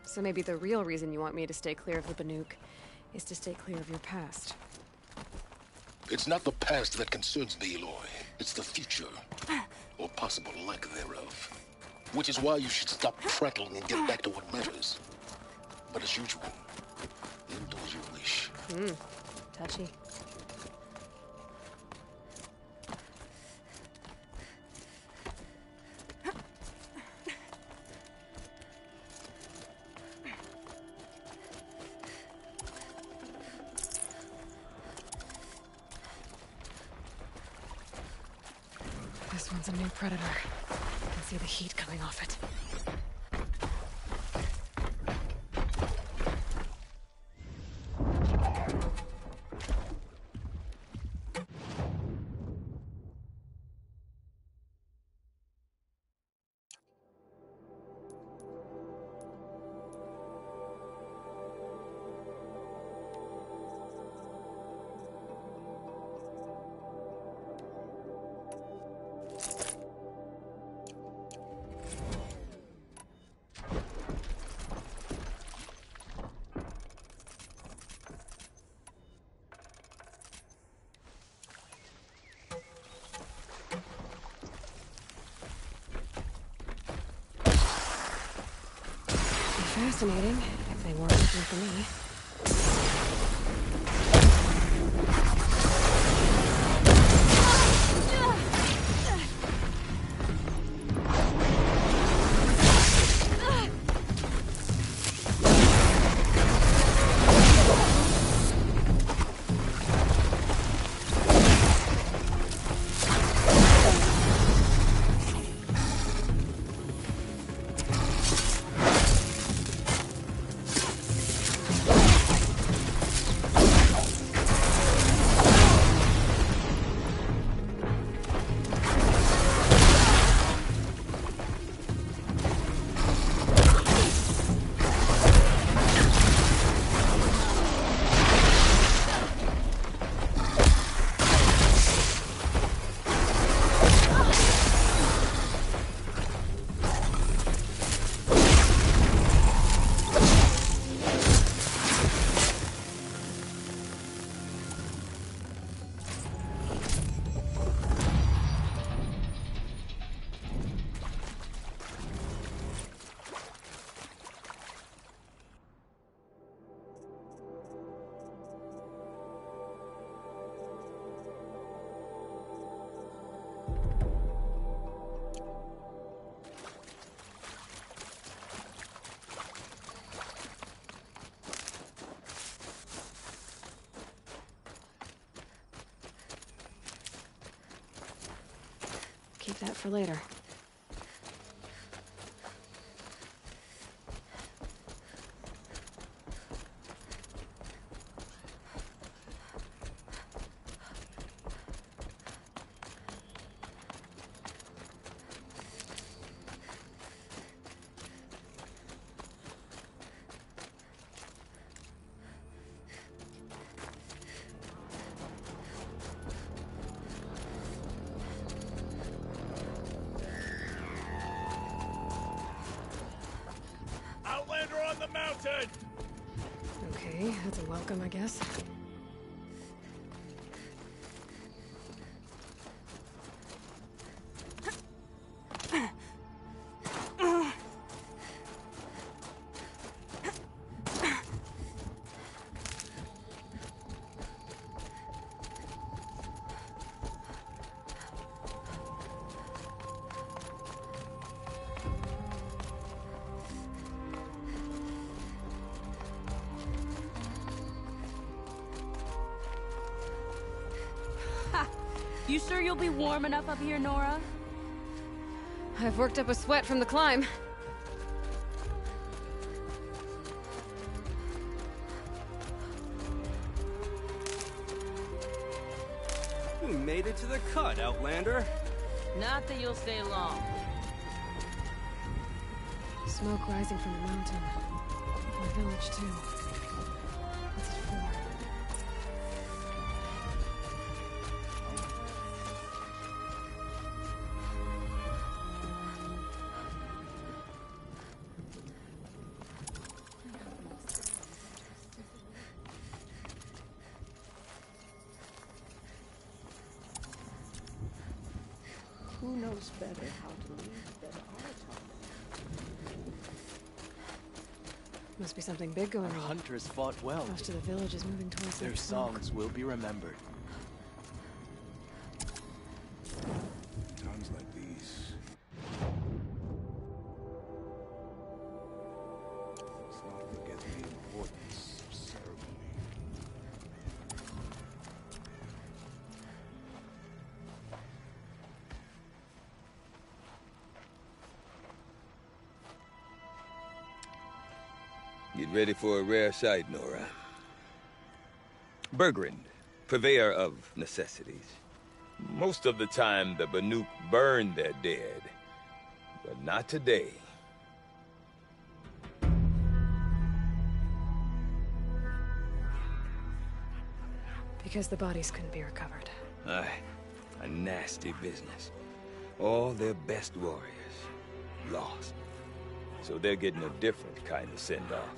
So maybe the real reason you want me to stay clear of the Banuk is to stay clear of your past. It's not the past that concerns me, Aloy. It's the future. Or possible lack thereof. Which is why you should stop prattling and get back to what matters. But as usual, do as you wish. Touchy. This one's a new predator. I can see the heat coming off it. Fascinating, if they weren't looking for me. Keep that for later. Outlander on the mountain! Okay, that's a welcome, I guess. You sure you'll be warm enough up here, Nora? I've worked up a sweat from the climb. You made it to the cut, Outlander. Not that you'll stay long. Smoke rising from the mountain. My village, too. What's it for? Who knows better how to lead than our Tom? Must be something big going Our on. hunters fought well. Most of the village is moving towards Their that smoke. songs will be remembered. Times like these. Let's not forget the importance of ceremony. Get ready for a rare sight, Nora. Bergrand, purveyor of necessities. Most of the time, the Banuk burn their dead. But not today. Because the bodies couldn't be recovered. Aye, a nasty business. All their best warriors lost. So they're getting a different kind of send-off.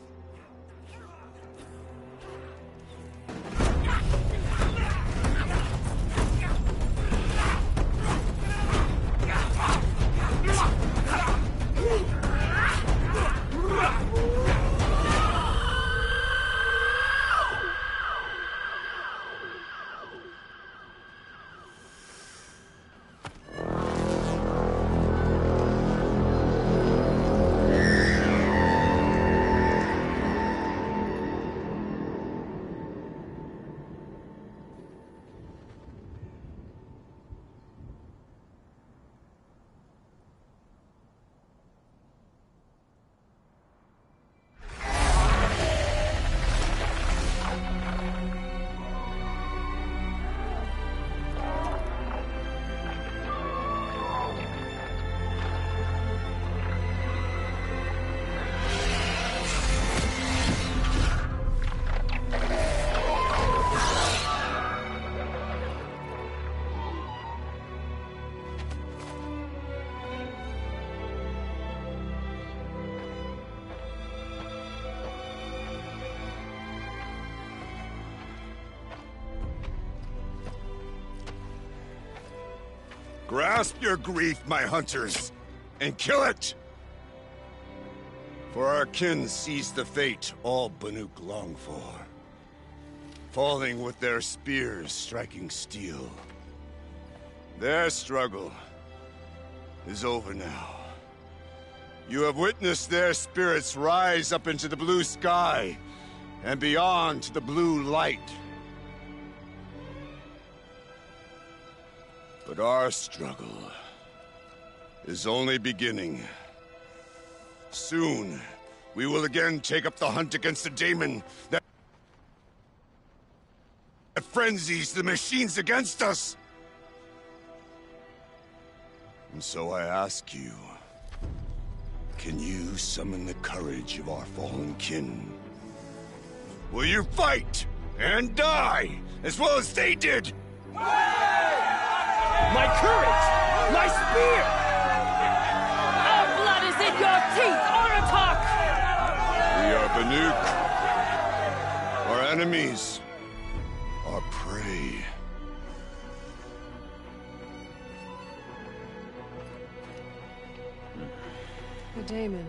Grasp your grief, my hunters, and kill it! For our kin sees the fate all Banuk long for. Falling with their spears striking steel. Their struggle is over now. You have witnessed their spirits rise up into the blue sky and beyond to the blue light. But our struggle is only beginning. Soon, we will again take up the hunt against the daemon that frenzies the machines against us. And so I ask you, can you summon the courage of our fallen kin? Will you fight and die as well as they did? My courage! My spear! Our blood is in your teeth, Aratak! We are Banuk. Our enemies are prey. The daemon.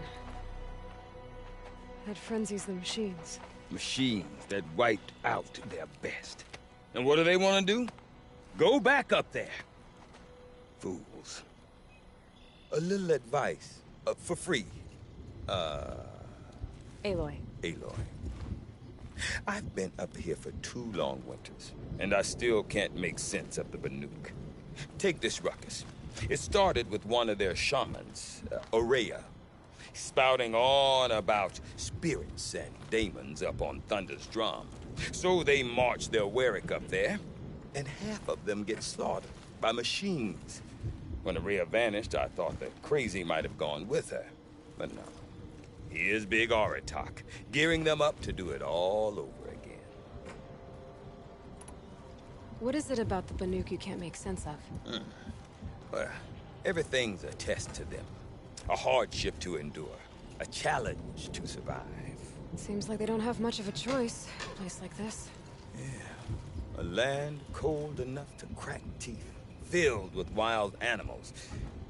That frenzies the machines. Machines that wiped out their best. And what do they want to do? Go back up there. Fools. A little advice, for free. Aloy. Aloy. I've been up here for 2 long winters, and I still can't make sense of the Banuk. Take this ruckus. It started with one of their shamans, Aurea, spouting on about spirits and demons up on Thunder's drum. So they march their Warwick up there, and half of them get slaughtered by machines. When Aurea vanished, I thought that Crazy might have gone with her. But no. Here's Big Aratak, gearing them up to do it all over again. What is it about the Banuk you can't make sense of? Well, everything's a test to them. A hardship to endure. A challenge to survive. Seems like they don't have much of a choice, a place like this. Yeah. A land cold enough to crack teeth, filled with wild animals.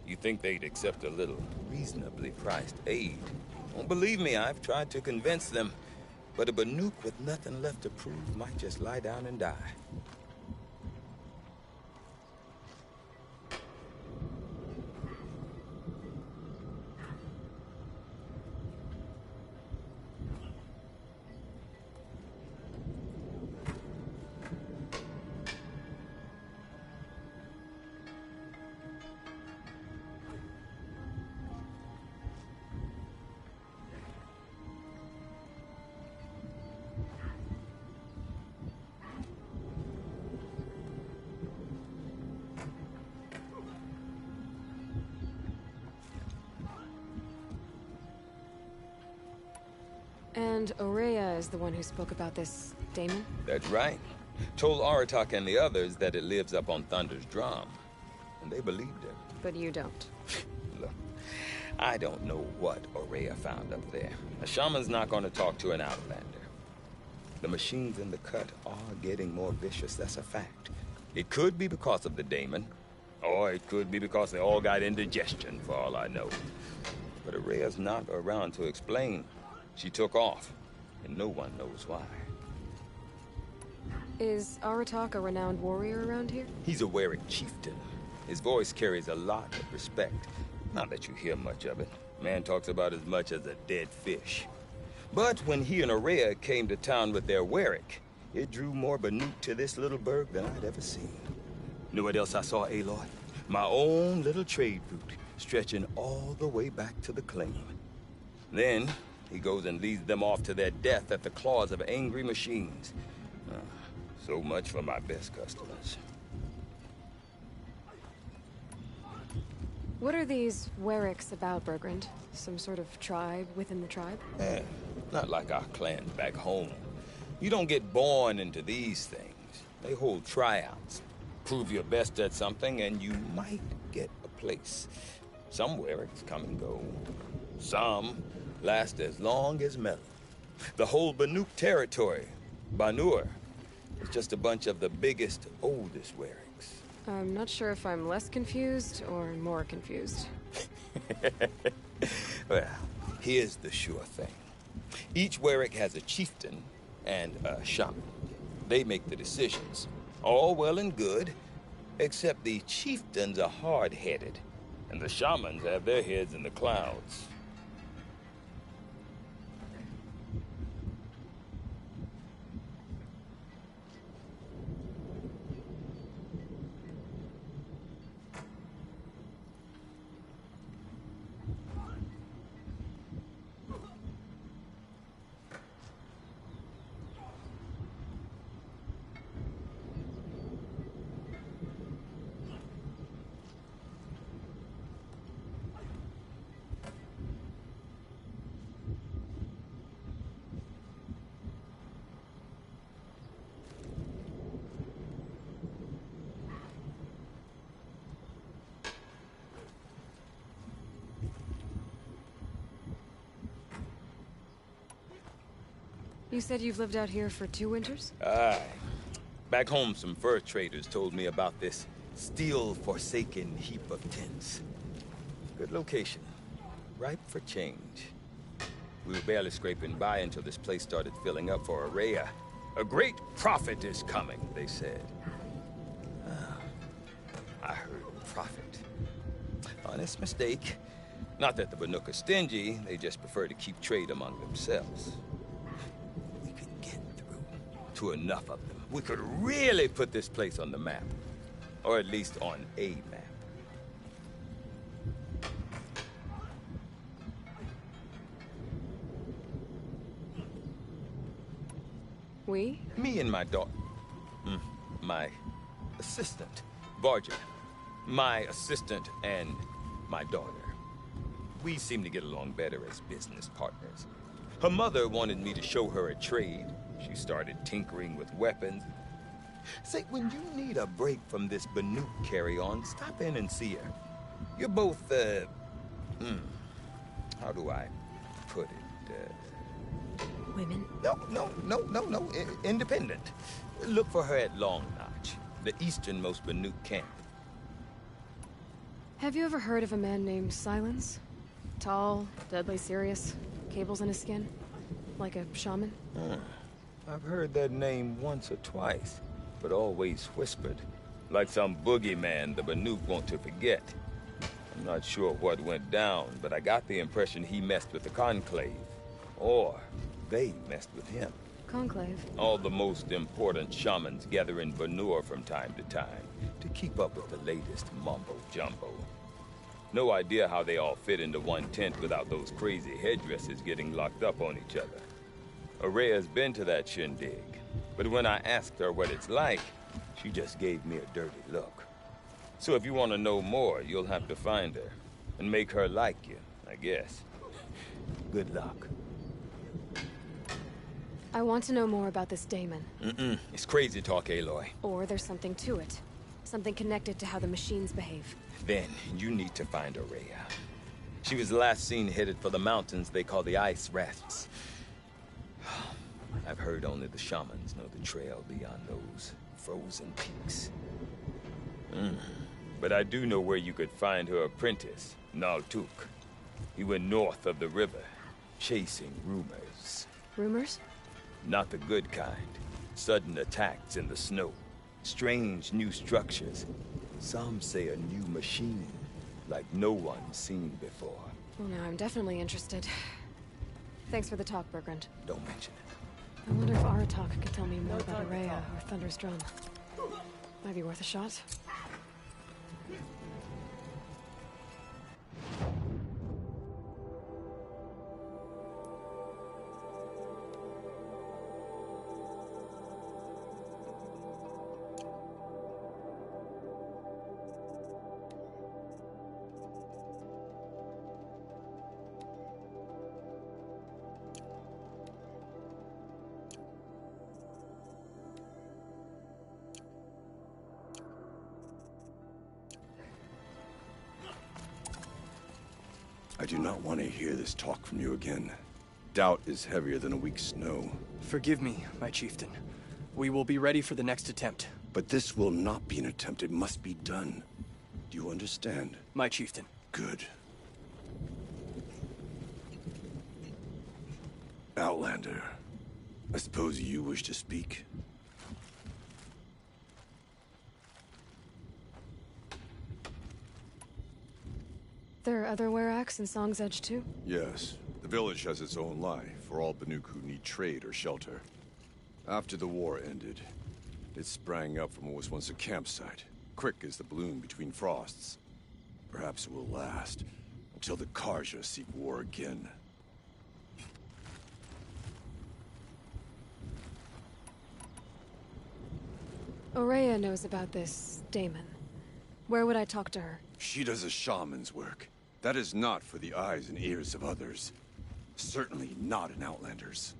You think they'd accept a little reasonably priced aid. Don't believe me, I've tried to convince them. But a Banuk with nothing left to prove might just lie down and die. And Aurea is the one who spoke about this daemon? That's right. Told Aratak and the others that it lives up on Thunder's drum. And they believed her. But you don't. Look, I don't know what Aurea found up there. A shaman's not going to talk to an outlander. The machines in the cut are getting more vicious, that's a fact. It could be because of the daemon, or it could be because they all got indigestion, for all I know. But Aurea's not around to explain. She took off, and no one knows why. Is Aratak a renowned warrior around here? He's a Warwick chieftain. His voice carries a lot of respect. Not that you hear much of it. Man talks about as much as a dead fish. But when he and Aurea came to town with their Warwick, it drew more Banuk to this little burg than I'd ever seen. Know what else I saw, Aloy? My own little trade route, stretching all the way back to the claim. Then, he goes and leads them off to their death at the claws of angry machines. So much for my best customers. What are these Warwicks about, Bergrand? Some sort of tribe within the tribe? Not like our clans back home. You don't get born into these things. They hold tryouts. Prove your best at something and you might get a place. Some Warwicks come and go. Some last as long as metal. The whole Banuk territory, Banur, is just a bunch of the biggest, oldest Warwicks. I'm not sure if I'm less confused or more confused. Well, here's the sure thing. Each Warwick has a chieftain and a shaman. They make the decisions. All well and good, except the chieftains are hard-headed, and the shamans have their heads in the clouds. You said you've lived out here for 2 winters? Aye. Back home, some fur traders told me about this still-forsaken heap of tents. Good location. Ripe for change. We were barely scraping by until this place started filling up for Araya. A great prophet is coming, they said. I heard profit. Honest mistake. Not that the Banuk are stingy, they just prefer to keep trade among themselves. We could get through to enough of them. We could really put this place on the map. Or at least on a map. We? Me and my daughter. My assistant, Barja. My assistant and my daughter. We seem to get along better as business partners. Her mother wanted me to show her a trade. She started tinkering with weapons. Say, when you need a break from this Banuk carry-on, stop in and see her. You're both, how do I put it? Women? No. Independent. Look for her at Long Notch, the easternmost Banuk camp. Have you ever heard of a man named Silence? Tall, deadly serious, cables in his skin? Like a shaman? I've heard that name once or twice, but always whispered. Like some boogeyman the Banuk want to forget. I'm not sure what went down, but I got the impression he messed with the Conclave. Or they messed with him. Conclave? All the most important shamans gather in Banur from time to time to keep up with the latest mumbo-jumbo. No idea how they all fit into one tent without those crazy headdresses getting locked up on each other. Araya's been to that shindig, but when I asked her what it's like, she just gave me a dirty look. So if you want to know more, you'll have to find her and make her like you, I guess. Good luck. I want to know more about this Damon. It's crazy talk, Aloy. Or there's something to it. Something connected to how the machines behave. Then you need to find Araya. She was last seen headed for the mountains they call the Ice Rafts. I've heard only the shamans know the trail beyond those frozen peaks. But I do know where you could find her apprentice, Naltuk. He went north of the river, chasing rumors. Rumors? Not the good kind. Sudden attacks in the snow. Strange new structures. Some say a new machine, like no one's seen before. Well, now I'm definitely interested. Thanks for the talk, Bergrand. Don't mention it. I wonder if Aratak could tell me more about Araya or Thunder's Drum. Might be worth a shot. I do not want to hear this talk from you again. Doubt is heavier than a week's snow. Forgive me, my chieftain. We will be ready for the next attempt. But this will not be an attempt. It must be done. Do you understand? My chieftain. Good. Outlander, I suppose you wish to speak? There are other Weraks in Song's Edge too? Yes. The village has its own life for all Banuk who need trade or shelter. After the war ended, it sprang up from what was once a campsite, quick as the bloom between frosts. Perhaps it will last until the Karja seek war again. Araya knows about this Damon. Where would I talk to her? She does a shaman's work. That is not for the eyes and ears of others. Certainly not an Outlander's.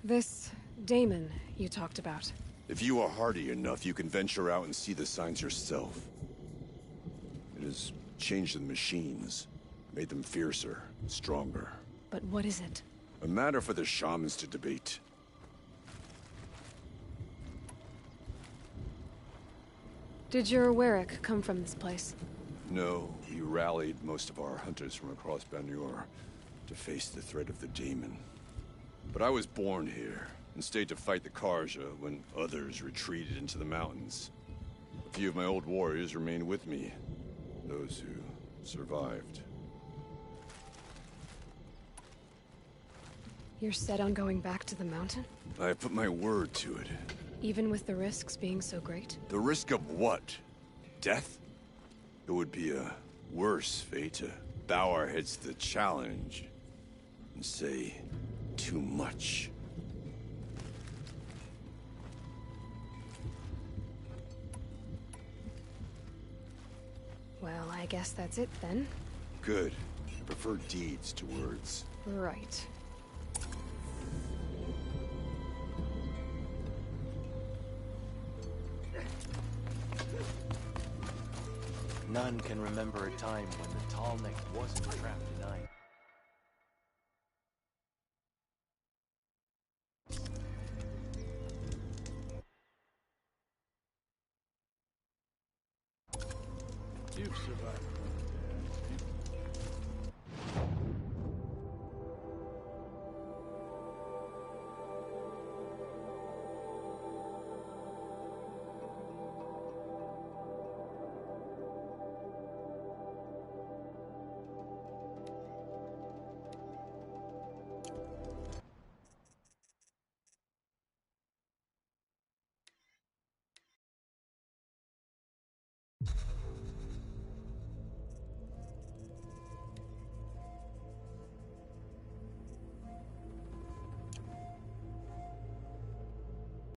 This Damon you talked about. If you are hardy enough, you can venture out and see the signs yourself. It has changed the machines. Made them fiercer, stronger. But what is it? A matter for the shamans to debate. Did your Warwick come from this place? No, we rallied most of our hunters from across Banur to face the threat of the demon. But I was born here and stayed to fight the Karja when others retreated into the mountains. A few of my old warriors remained with me, those who survived. You're set on going back to the mountain? I put my word to it. Even with the risks being so great? The risk of what? Death? It would be a worse fate to bow our heads to the challenge and say too much. Well, I guess that's it then. Good. I prefer deeds to words. Right. None can remember a time when the tall neck wasn't trapped in ice. You've survived.